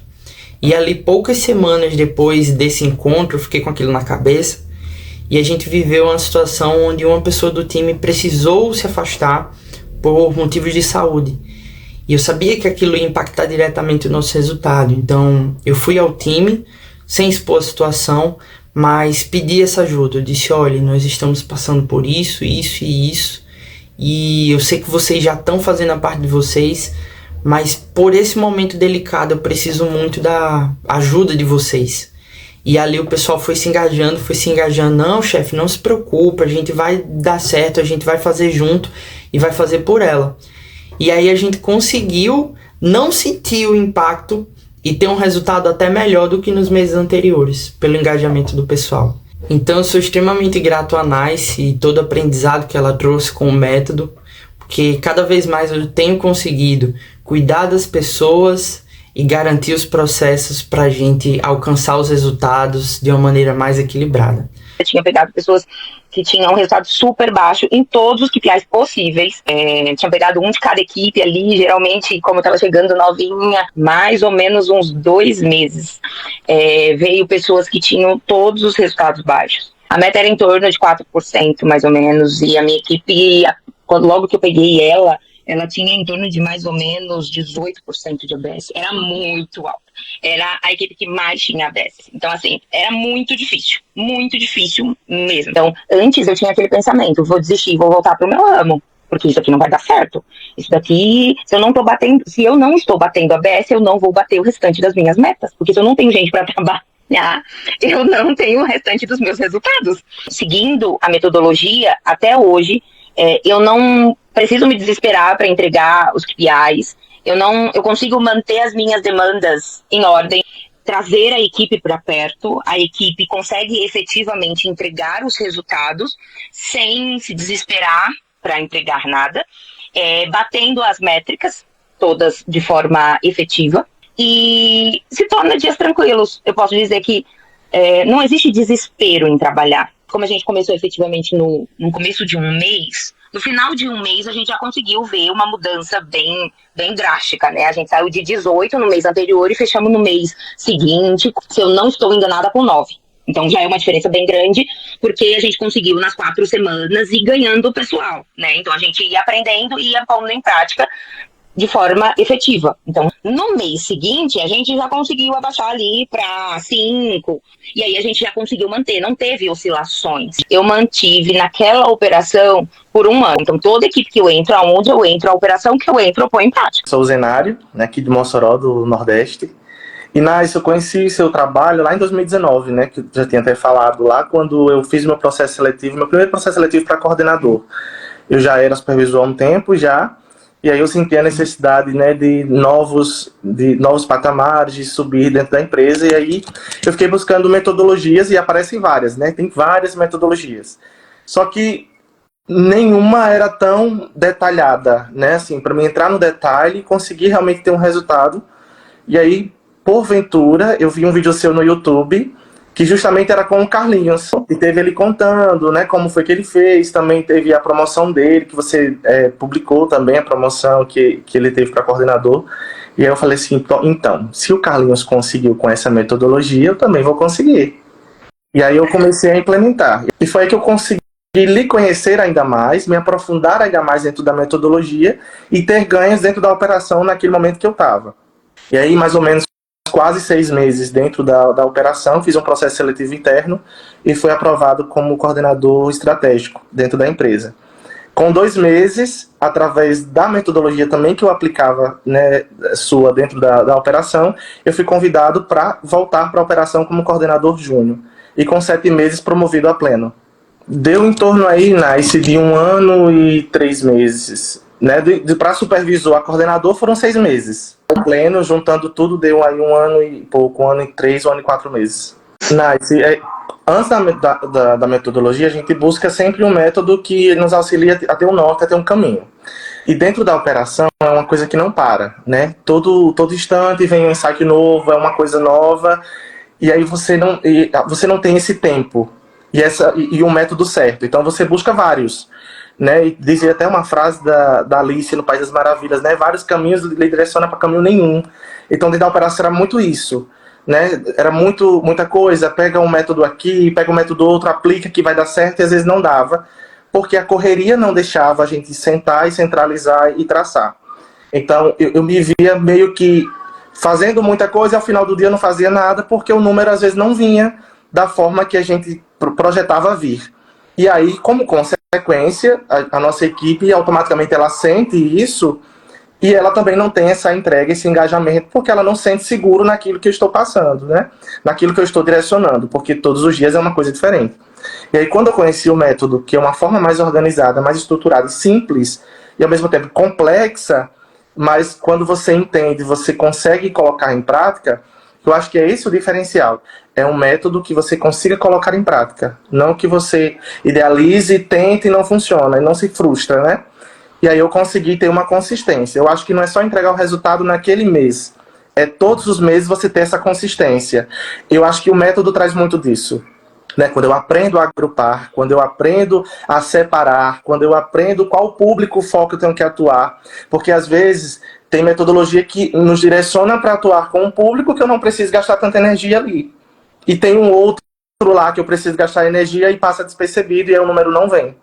E ali, poucas semanas depois desse encontro, eu fiquei com aquilo na cabeça e a gente viveu uma situação onde uma pessoa do time precisou se afastar por motivos de saúde. E eu sabia que aquilo ia impactar diretamente o nosso resultado. Então, eu fui ao time, sem expor a situação, mas pedi essa ajuda. Eu disse, olha, nós estamos passando por isso, isso e isso. E eu sei que vocês já estão fazendo a parte de vocês, mas por esse momento delicado eu preciso muito da ajuda de vocês. E ali o pessoal foi se engajando. Não, chefe, não se preocupe, a gente vai dar certo, a gente vai fazer junto e vai fazer por ela. E aí a gente conseguiu não sentir o impacto e ter um resultado até melhor do que nos meses anteriores, pelo engajamento do pessoal. Então eu sou extremamente grato à Nice e todo o aprendizado que ela trouxe com o método, porque cada vez mais eu tenho conseguido cuidar das pessoas e garantir os processos para a gente alcançar os resultados de uma maneira mais equilibrada. Eu tinha pegado pessoas que tinham um resultado super baixo em todos os KPIs possíveis. Tinha pegado um de cada equipe ali, geralmente, como eu estava chegando novinha, mais ou menos uns 2 meses. Veio pessoas que tinham todos os resultados baixos. A meta era em torno de 4%, mais ou menos, e a minha equipe, logo que eu peguei ela tinha em torno de mais ou menos 18% de ABS. Era muito alta. Era a equipe que mais tinha ABS. Então, assim, era muito difícil mesmo. Então, antes eu tinha aquele pensamento, vou desistir, vou voltar pro meu ramo, porque isso aqui não vai dar certo. Isso daqui, se eu não estou batendo ABS, eu não vou bater o restante das minhas metas, porque se eu não tenho gente para trabalhar, eu não tenho o restante dos meus resultados. Seguindo a metodologia, até hoje, eu não preciso me desesperar para entregar os KPIs, eu consigo manter as minhas demandas em ordem, trazer a equipe para perto, a equipe consegue efetivamente entregar os resultados sem se desesperar para entregar nada, batendo as métricas todas de forma efetiva, e se torna dias tranquilos. Eu posso dizer que não existe desespero em trabalhar. Como a gente começou efetivamente no começo de um mês, no final de um mês a gente já conseguiu ver uma mudança bem drástica, né? A gente saiu de 18 no mês anterior e fechamos no mês seguinte, se eu não estou enganada, com 9. Então já é uma diferença bem grande, porque a gente conseguiu nas 4 semanas ir ganhando o pessoal, né? Então a gente ia aprendendo e ia pondo em prática de forma efetiva. Então, no mês seguinte, a gente já conseguiu abaixar ali para 5, e aí a gente já conseguiu manter, não teve oscilações. Eu mantive naquela operação por 1 ano. Então, toda equipe que eu entro, aonde eu entro, a operação que eu entro, eu ponho em prática. Sou o Zenário, né, aqui de Mossoró, do Nordeste. E, eu conheci seu trabalho lá em 2019, né, que eu já tinha até falado lá, quando eu fiz meu processo seletivo, meu primeiro processo seletivo para coordenador. Eu já era supervisor há um tempo já, e aí eu senti a necessidade, né, de novos patamares, de subir dentro da empresa, e aí eu fiquei buscando metodologias, e aparecem várias, né, tem várias metodologias. Só que nenhuma era tão detalhada, né, assim, para mim entrar no detalhe e conseguir realmente ter um resultado. E aí, porventura, eu vi um vídeo seu no YouTube, que justamente era com o Carlinhos, e teve ele contando, né, como foi que ele fez, também teve a promoção dele, que você publicou também, a promoção que ele teve para coordenador, e aí eu falei assim, então, se o Carlinhos conseguiu com essa metodologia, eu também vou conseguir. E aí eu comecei a implementar, e foi aí que eu consegui lhe conhecer ainda mais, me aprofundar ainda mais dentro da metodologia, e ter ganhos dentro da operação naquele momento que eu estava. E aí, mais ou menos, quase 6 meses dentro da operação, fiz um processo seletivo interno e fui aprovado como coordenador estratégico dentro da empresa. Com 2 meses, através da metodologia também que eu aplicava, né, sua dentro da operação, eu fui convidado para voltar para a operação como coordenador júnior. E com 7 meses promovido a pleno. Deu em torno aí, Nice, de 1 ano e 3 meses. Né, para supervisor a coordenador foram 6 meses. O pleno, juntando tudo, deu aí 1 ano e pouco, 1 ano e 3, 1 ano e 4 meses. Nice. Antes da metodologia, a gente busca sempre um método que nos auxilia a ter um norte, a ter um caminho. E dentro da operação é uma coisa que não para, né? Todo instante vem um insight novo, é uma coisa nova, e aí você não tem esse tempo e um método certo. Então você busca vários. Né, e dizia até uma frase da Alice no País das Maravilhas, né, vários caminhos lhe direciona para caminho nenhum. Então dentro da operação era muito isso, né, era muita coisa, pega um método aqui, pega um método outro, aplica que vai dar certo, e às vezes não dava, porque a correria não deixava a gente sentar e centralizar e traçar. Então eu me via meio que fazendo muita coisa e ao final do dia eu não fazia nada, porque o número às vezes não vinha da forma que a gente projetava vir. E aí, como consequência, a nossa equipe automaticamente ela sente isso e ela também não tem essa entrega, esse engajamento, porque ela não sente seguro naquilo que eu estou passando, né? Naquilo que eu estou direcionando, porque todos os dias é uma coisa diferente. E aí, quando eu conheci o método, que é uma forma mais organizada, mais estruturada e simples, e ao mesmo tempo complexa, mas quando você entende, você consegue colocar em prática, eu acho que é esse o diferencial. É um método que você consiga colocar em prática. Não que você idealize, tente e não funciona, e não se frustra, né? E aí eu consegui ter uma consistência. Eu acho que não é só entregar o resultado naquele mês. É todos os meses você ter essa consistência. Eu acho que o método traz muito disso. Né? Quando eu aprendo a agrupar, quando eu aprendo a separar, quando eu aprendo qual público, foco eu tenho que atuar. Porque às vezes tem metodologia que nos direciona para atuar com um público que eu não preciso gastar tanta energia ali. E tem um outro lá que eu preciso gastar energia e passa despercebido e aí o número não vem.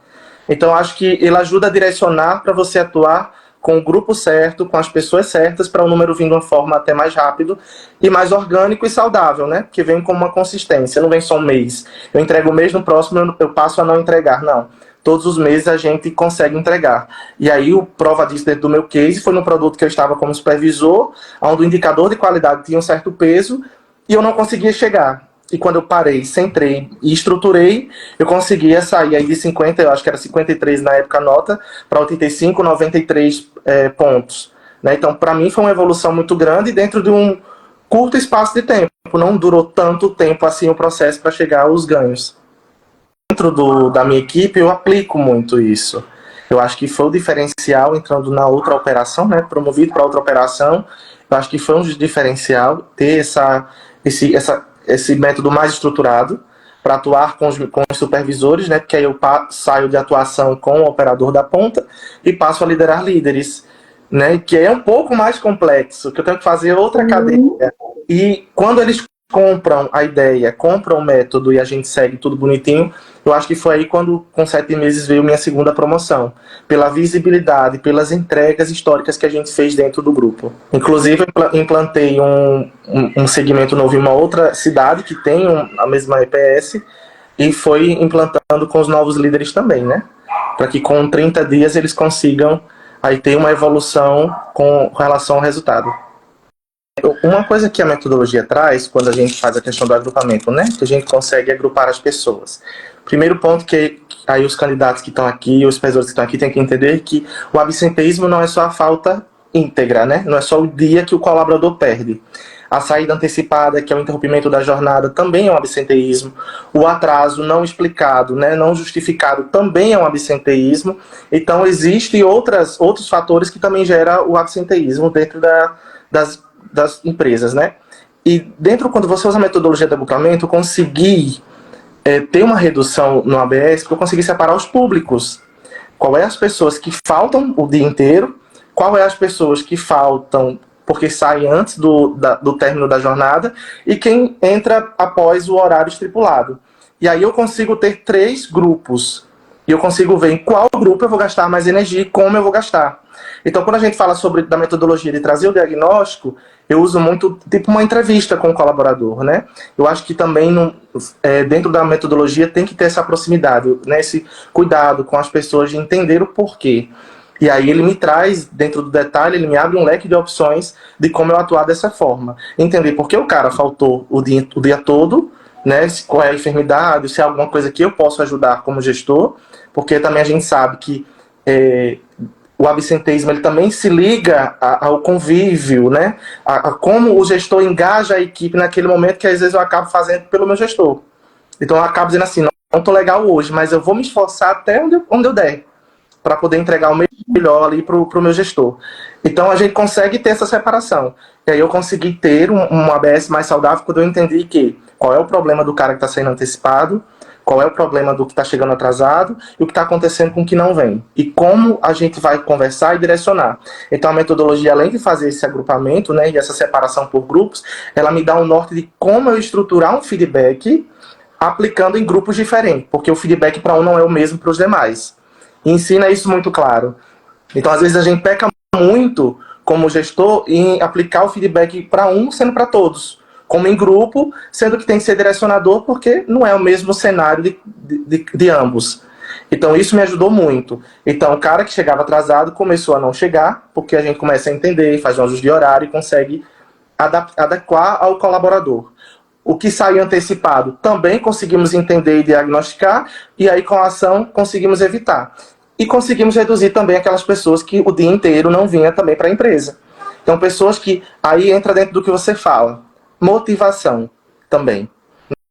Então eu acho que ele ajuda a direcionar para você atuar com o grupo certo, com as pessoas certas, para o número vir de uma forma até mais rápido e mais orgânico e saudável, né? Porque vem com uma consistência, não vem só um mês. Eu entrego o mês, no próximo eu passo a não entregar, não. Todos os meses a gente consegue entregar. E aí o prova disso dentro do meu case foi no produto que eu estava como supervisor, onde o indicador de qualidade tinha um certo peso e eu não conseguia chegar. E quando eu parei, centrei e estruturei, eu conseguia sair aí de 50, eu acho que era 53 na época a nota, para 85, 93 pontos. Né? Então, para mim foi uma evolução muito grande dentro de um curto espaço de tempo. Não durou tanto tempo assim o processo para chegar aos ganhos. Dentro da minha equipe, eu aplico muito isso. Eu acho que foi o diferencial entrando na outra operação, né, promovido para outra operação. Eu acho que foi um diferencial ter esse método mais estruturado para atuar com os supervisores, né, porque aí eu saio de atuação com o operador da ponta e passo a liderar líderes, né, que é um pouco mais complexo, que eu tenho que fazer outra cadeia. E quando eles compram a ideia, compram o método e a gente segue tudo bonitinho, eu acho que foi aí quando, com 7 meses, veio minha segunda promoção. Pela visibilidade, pelas entregas históricas que a gente fez dentro do grupo. Inclusive, eu implantei um segmento novo em uma outra cidade que tem a mesma EPS e foi implantando com os novos líderes também, né? Para que com 30 dias eles consigam aí ter uma evolução com relação ao resultado. Uma coisa que a metodologia traz, quando a gente faz a questão do agrupamento, né, que a gente consegue agrupar as pessoas. Primeiro ponto que aí os candidatos que estão aqui, os supervisores que estão aqui, têm que entender que o absenteísmo não é só a falta íntegra, né, não é só o dia que o colaborador perde. A saída antecipada, que é o interrompimento da jornada, também é um absenteísmo. O atraso não explicado, né, não justificado, também é um absenteísmo. Então, existem outros fatores que também geram o absenteísmo dentro das empresas, né? E dentro, quando você usa a metodologia de agrupamento, eu consegui ter uma redução no ABS, porque eu consegui separar os públicos. Qual é as pessoas que faltam o dia inteiro, qual é as pessoas que faltam porque saem antes do término da jornada, e quem entra após o horário estipulado. E aí eu consigo ter 3 grupos, e eu consigo ver em qual grupo eu vou gastar mais energia e como eu vou gastar. Então, quando a gente fala da metodologia de trazer o diagnóstico, eu uso muito, tipo, uma entrevista com o colaborador, né? Eu acho que também, dentro da metodologia, tem que ter essa proximidade, né? Esse cuidado com as pessoas de entender o porquê. E aí ele me traz, dentro do detalhe, ele me abre um leque de opções de como eu atuar dessa forma. Entender por que o cara faltou o dia todo, né? Qual é a enfermidade, se é alguma coisa que eu posso ajudar como gestor, porque também a gente sabe que o absenteísmo ele também se liga ao convívio, né? A como o gestor engaja a equipe naquele momento, que às vezes eu acabo fazendo pelo meu gestor. Então eu acabo dizendo assim, não estou legal hoje, mas eu vou me esforçar até onde eu der, para poder entregar o melhor ali para o meu gestor. Então a gente consegue ter essa separação. E aí eu consegui ter um ABS mais saudável quando eu entendi que qual é o problema do cara que está sendo antecipado, qual é o problema do que está chegando atrasado e o que está acontecendo com o que não vem. E como a gente vai conversar e direcionar. Então a metodologia, além de fazer esse agrupamento, né, e essa separação por grupos, ela me dá um norte de como eu estruturar um feedback aplicando em grupos diferentes, porque o feedback para um não é o mesmo para os demais. E ensina isso muito claro. Então às vezes a gente peca muito como gestor em aplicar o feedback para um sendo para todos, como em grupo, sendo que tem que ser direcionador, porque não é o mesmo cenário de ambos. Então isso me ajudou muito. Então o cara que chegava atrasado começou a não chegar, porque a gente começa a entender, faz um ajuste de horário e consegue adequar ao colaborador. O que saiu antecipado também conseguimos entender e diagnosticar, e aí com a ação conseguimos evitar. E conseguimos reduzir também aquelas pessoas que o dia inteiro não vinha também para a empresa. Então pessoas que aí entra dentro do que você fala. Motivação também.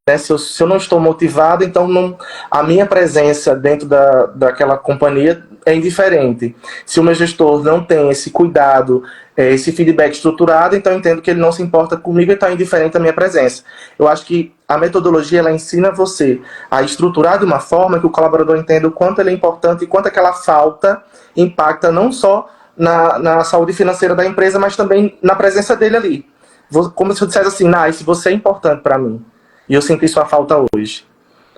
Né? Se eu não estou motivado, então a minha presença dentro daquela companhia é indiferente. Se o meu gestor não tem esse cuidado, esse feedback estruturado, então eu entendo que ele não se importa comigo e está indiferente da minha presença. Eu acho que a metodologia ela ensina você a estruturar de uma forma que o colaborador entenda o quanto ele é importante e quanto aquela falta impacta não só na saúde financeira da empresa, mas também na presença dele ali. Como se eu dissesse assim, Nice, você é importante para mim. E eu senti sua falta hoje.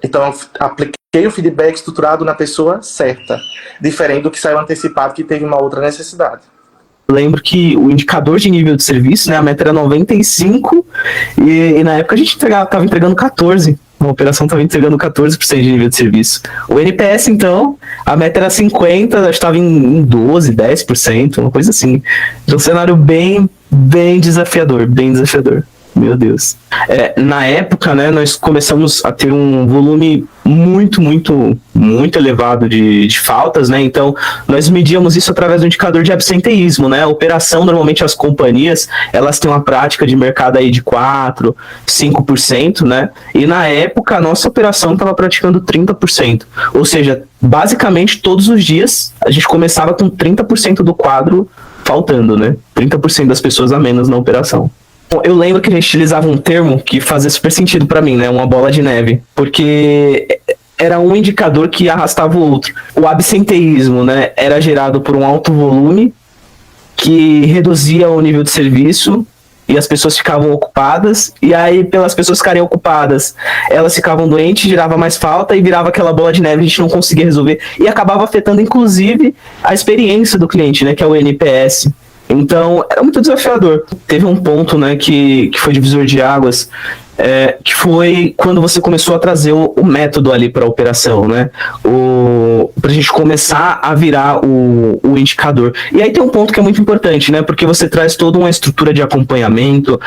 Então eu apliquei o feedback estruturado na pessoa certa, diferente do que saiu antecipado, que teve uma outra necessidade. Eu lembro que o indicador de nível de serviço, né, a meta era 95 e na época a gente estava entregando 14. A operação estava entregando 14% de nível de serviço. O NPS, então, a meta era 50, estava em 12, 10%, uma coisa assim. Então, um cenário bem desafiador, bem desafiador. Meu Deus. Na época, né, nós começamos a ter um volume muito elevado de faltas, né? Então, nós medíamos isso através do indicador de absenteísmo, né? A operação, normalmente as companhias, elas têm uma prática de mercado aí de 4%, 5%, né? E na época, a nossa operação estava praticando 30%. Ou seja, basicamente, todos os dias, a gente começava com 30% do quadro faltando, né? 30% das pessoas a menos na operação. Eu lembro que a gente utilizava um termo que fazia super sentido para mim, né? Uma bola de neve. Porque era um indicador que arrastava o outro. O absenteísmo, né? Era gerado por um alto volume que reduzia o nível de serviço e as pessoas ficavam ocupadas. E aí, pelas pessoas ficarem ocupadas, elas ficavam doentes, gerava mais falta e virava aquela bola de neve, a gente não conseguia resolver. E acabava afetando, inclusive, a experiência do cliente, né? Que é o NPS. Então, era muito desafiador. Teve um ponto, né, que foi divisor de águas, que foi quando você começou a trazer o método ali para a operação, né? Para a gente começar a virar o indicador. E aí tem um ponto que é muito importante, né? Porque você traz toda uma estrutura de acompanhamento,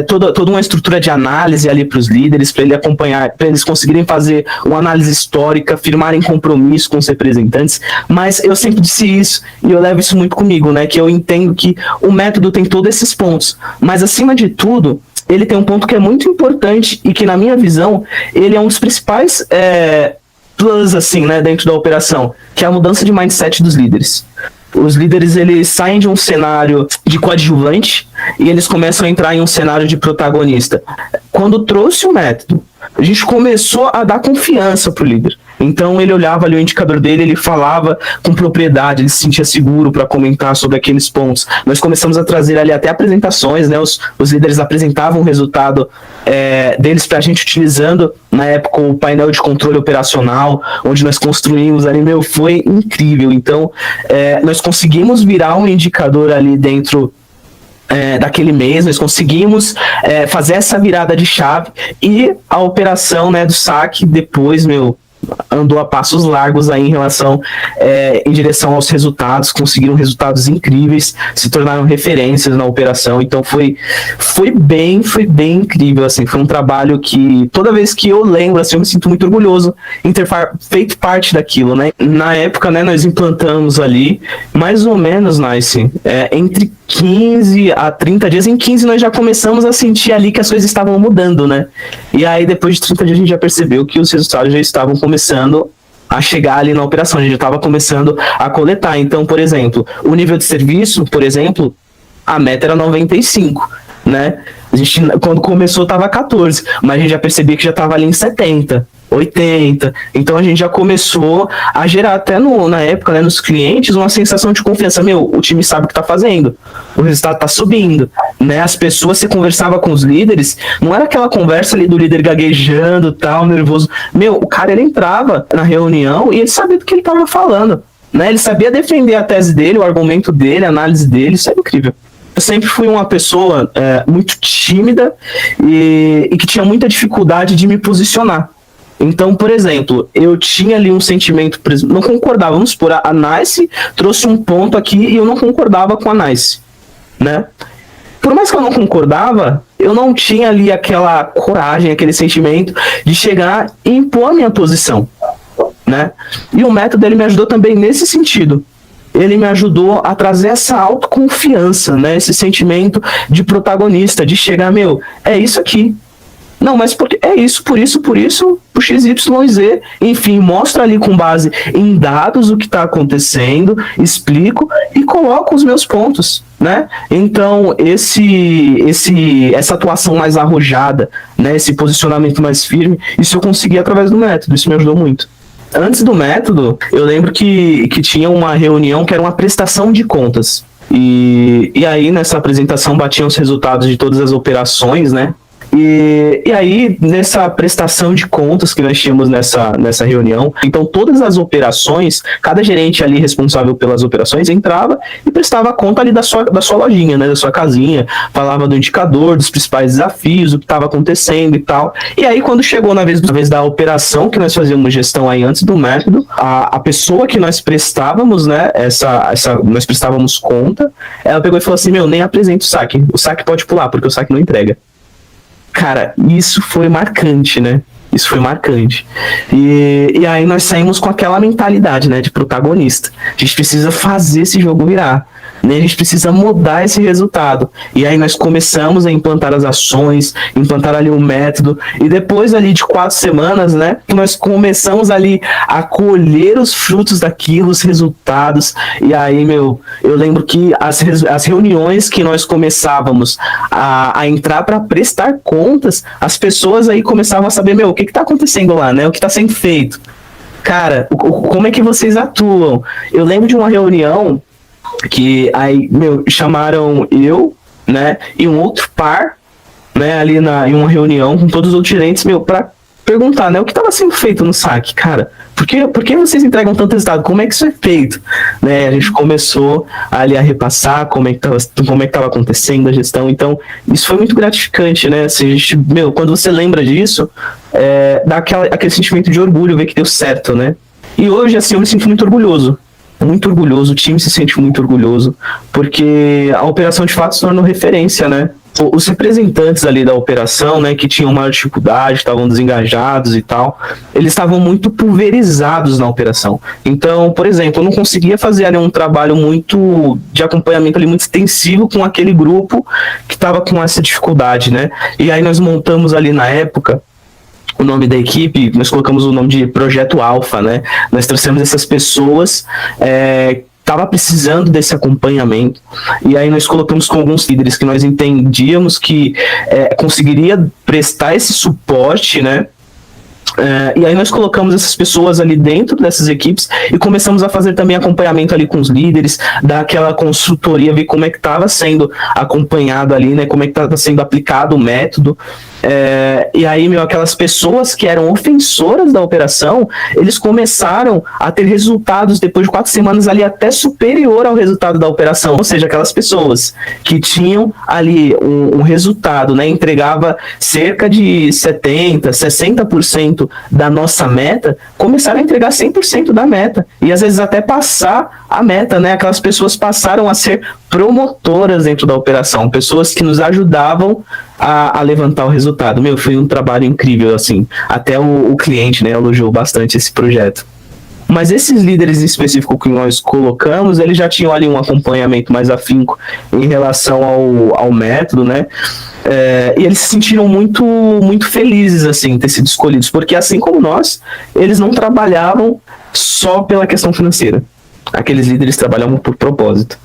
toda uma estrutura de análise ali para os líderes, para ele acompanhar, para eles conseguirem fazer uma análise histórica, firmarem compromisso com os representantes. Mas eu sempre disse isso, e eu levo isso muito comigo, né? Que eu entendo que o método tem todos esses pontos. Mas, acima de tudo, ele tem um ponto que é muito importante e que, na minha visão, ele é um dos principais plus, assim, né, dentro da operação, que é a mudança de mindset dos líderes. Os líderes, eles saem de um cenário de coadjuvante e eles começam a entrar em um cenário de protagonista. Quando trouxe o método, a gente começou a dar confiança pro líder. Então ele olhava ali o indicador dele, ele falava com propriedade, ele se sentia seguro para comentar sobre aqueles pontos. Nós começamos a trazer ali até apresentações, né? Os líderes apresentavam o resultado deles para a gente, utilizando na época o painel de controle operacional, onde nós construímos ali, foi incrível. Então nós conseguimos virar um indicador ali dentro daquele mês, nós conseguimos fazer essa virada de chave, e a operação, né, do saque depois, andou a passos largos aí em relação, em direção aos resultados, conseguiram resultados incríveis, se tornaram referências na operação. Então foi bem incrível, assim, foi um trabalho que toda vez que eu lembro, assim, eu me sinto muito orgulhoso em ter feito parte daquilo, né? Na época, né, nós implantamos ali, mais ou menos, Nice, entre 15 a 30 dias, em 15 nós já começamos a sentir ali que as coisas estavam mudando, né? E aí depois de 30 dias a gente já percebeu que os resultados já estavam começando a chegar ali na operação, a gente já estava começando a coletar. Então, por exemplo, o nível de serviço, por exemplo, a meta era 95, né? A gente, quando começou, estava 14, mas a gente já percebia que já estava ali em 70, 80. Então a gente já começou a gerar até na época, né, nos clientes, uma sensação de confiança. O time sabe o que está fazendo, o resultado está subindo, né? As pessoas, você conversava com os líderes, não era aquela conversa ali do líder gaguejando, tal, nervoso. O cara, ele entrava na reunião e ele sabia do que ele estava falando, né? Ele sabia defender a tese dele, o argumento dele, a análise dele. Isso é incrível. Eu sempre fui uma pessoa muito tímida e que tinha muita dificuldade de me posicionar. Então, por exemplo, eu tinha ali um sentimento, não concordava, vamos supor, a Nice trouxe um ponto aqui e eu não concordava com a Nice, né? Por mais que eu não concordava, eu não tinha ali aquela coragem, aquele sentimento de chegar e impor a minha posição, né? E o método, ele me ajudou também nesse sentido. Ele me ajudou a trazer essa autoconfiança, né? Esse sentimento de protagonista, de chegar, é isso aqui. Não, mas porque é isso, por isso, por XYZ, enfim, mostra ali com base em dados o que está acontecendo, explico e coloco os meus pontos, né? Então, essa atuação mais arrojada, né? Esse posicionamento mais firme, isso eu consegui através do método, isso me ajudou muito. Antes do método, eu lembro que tinha uma reunião que era uma prestação de contas. E aí, nessa apresentação, batiam os resultados de todas as operações, né? E aí, nessa prestação de contas que nós tínhamos nessa reunião, então todas as operações, cada gerente ali responsável pelas operações entrava e prestava conta ali da sua lojinha, né, da sua casinha, falava do indicador, dos principais desafios, o que estava acontecendo e tal. E aí, quando chegou na vez da operação, que nós fazíamos gestão aí antes do método, a pessoa que nós prestávamos, né, nós prestávamos conta, ela pegou e falou assim, nem apresenta o saque pode pular, porque o saque não entrega. Cara, isso foi marcante, né? Isso foi marcante. E aí nós saímos com aquela mentalidade, né, de protagonista. A gente precisa fazer esse jogo virar, né? A gente precisa mudar esse resultado. E aí nós começamos a implantar as ações, implantar ali o método. E depois ali de 4 semanas, né, nós começamos ali a colher os frutos daquilo, os resultados. E aí, eu lembro que as reuniões que nós começávamos a entrar para prestar contas, as pessoas aí começavam a saber, o que está acontecendo lá, né? O que está sendo feito. Cara, como é que vocês atuam? Eu lembro de uma reunião que aí, chamaram eu, né, e um outro par, né, ali em uma reunião com todos os outros gerentes, para perguntar, né, o que estava sendo feito no saque, cara. Por que vocês entregam tanto resultado? Como é que isso é feito? Né, a gente começou ali a repassar como é que estava acontecendo a gestão. Então, isso foi muito gratificante, né? Assim, a gente, quando você lembra disso, dá aquele sentimento de orgulho, ver que deu certo, né? E hoje, assim, eu me sinto muito orgulhoso, o time se sente muito orgulhoso, porque a operação de fato se tornou referência, né? Os representantes ali da operação, né, que tinham maior dificuldade, estavam desengajados e tal, eles estavam muito pulverizados na operação. Então, por exemplo, eu não conseguia fazer ali um trabalho de acompanhamento ali muito extensivo com aquele grupo que estava com essa dificuldade, né? E aí nós montamos ali na época o nome da equipe, nós colocamos o nome de Projeto Alfa, né? Nós trouxemos essas pessoas estava precisando desse acompanhamento, e aí nós colocamos com alguns líderes que nós entendíamos que conseguiria prestar esse suporte, né? E aí nós colocamos essas pessoas ali dentro dessas equipes e começamos a fazer também acompanhamento ali com os líderes, dar aquela consultoria, ver como é que estava sendo acompanhado ali, né, como é que estava sendo aplicado o método. E aí, aquelas pessoas que eram ofensoras da operação, eles começaram a ter resultados depois de 4 semanas ali até superior ao resultado da operação. Ou seja, aquelas pessoas que tinham ali um resultado, né, entregava cerca de 70%, 60% da nossa meta, começaram a entregar 100% da meta. E às vezes até passar a meta, né? Aquelas pessoas passaram a ser promotoras dentro da operação, pessoas que nos ajudavam a levantar o resultado. Foi um trabalho incrível, assim. Até o cliente, né, elogiou bastante esse projeto. Mas esses líderes em específico que nós colocamos, eles já tinham ali um acompanhamento mais afinco em relação ao método, né? E eles se sentiram muito, muito felizes, assim, ter sido escolhidos, porque assim como nós, eles não trabalhavam só pela questão financeira. Aqueles líderes trabalhavam por propósito.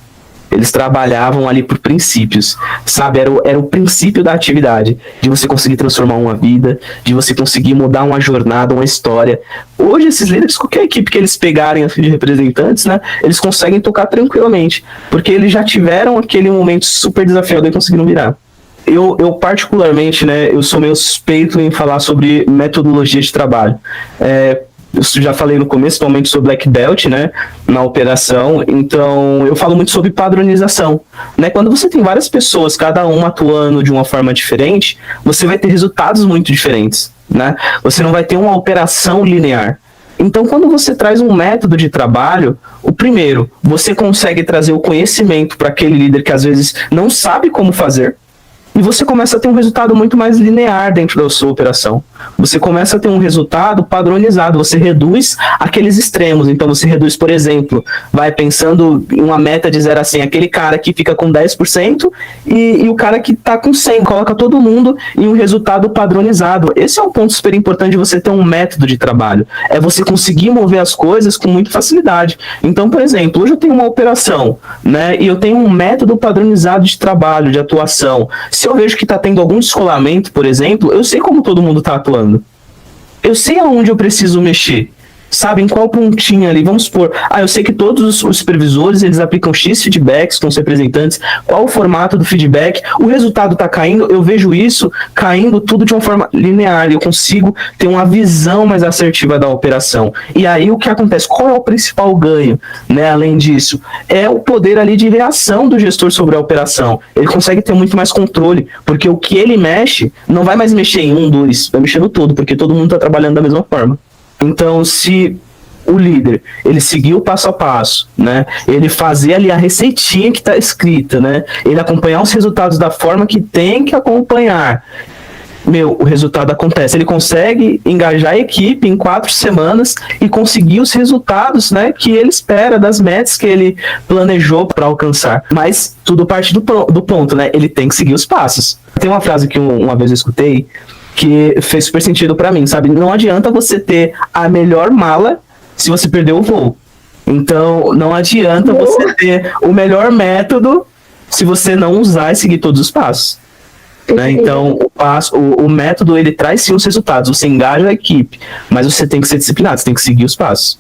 Eles trabalhavam ali por princípios, sabe? Era o princípio da atividade, de você conseguir transformar uma vida, de você conseguir mudar uma jornada, uma história. Hoje, esses líderes, qualquer equipe que eles pegarem assim, de representantes, né, eles conseguem tocar tranquilamente, porque eles já tiveram aquele momento super desafiador e conseguiram virar. Eu particularmente, né, eu sou meio suspeito em falar sobre metodologia de trabalho. Eu já falei no começo, atualmente sou Black Belt, né, na operação, então eu falo muito sobre padronização, né, quando você tem várias pessoas, cada uma atuando de uma forma diferente, você vai ter resultados muito diferentes, né, você não vai ter uma operação linear. Então, quando você traz um método de trabalho, o primeiro, você consegue trazer o conhecimento para aquele líder que às vezes não sabe como fazer, e você começa a ter um resultado muito mais linear dentro da sua operação. Você começa a ter um resultado padronizado, você reduz aqueles extremos. Então você reduz, por exemplo, vai pensando em uma meta de 0 a 100, aquele cara que fica com 10% e o cara que está com 100%, coloca todo mundo em um resultado padronizado. Esse é um ponto super importante de você ter um método de trabalho. É você conseguir mover as coisas com muita facilidade. Então, por exemplo, hoje eu tenho uma operação, né, e eu tenho um método padronizado de trabalho, de atuação. Se eu vejo que está tendo algum descolamento, por exemplo, eu sei como todo mundo está atuando. Eu sei aonde eu preciso mexer. sabe, em qual pontinho ali, vamos supor, eu sei que todos os supervisores, eles aplicam X feedbacks com os representantes, qual o formato do feedback, o resultado está caindo, eu vejo isso caindo tudo de uma forma linear, eu consigo ter uma visão mais assertiva da operação. E aí o que acontece? Qual é o principal ganho, né, além disso? É o poder ali de reação do gestor sobre a operação. Ele consegue ter muito mais controle, porque o que ele mexe, não vai mais mexer em 1, 2, vai mexer no todo, porque todo mundo está trabalhando da mesma forma. Então, se o líder, ele seguir o passo a passo, né, ele fazer ali a receitinha que está escrita, né, ele acompanhar os resultados da forma que tem que acompanhar, o resultado acontece. Ele consegue engajar a equipe em 4 semanas e conseguir os resultados, né, que ele espera, das metas que ele planejou para alcançar. Mas tudo parte do ponto, né, ele tem que seguir os passos. Tem uma frase que uma vez eu escutei, que fez super sentido pra mim, sabe? Não adianta você ter a melhor mala se você perder o voo. Então, não adianta você ter o melhor método se você não usar e seguir todos os passos. Né? Então, o método, ele traz sim os resultados. Você engaja a equipe, mas você tem que ser disciplinado, você tem que seguir os passos.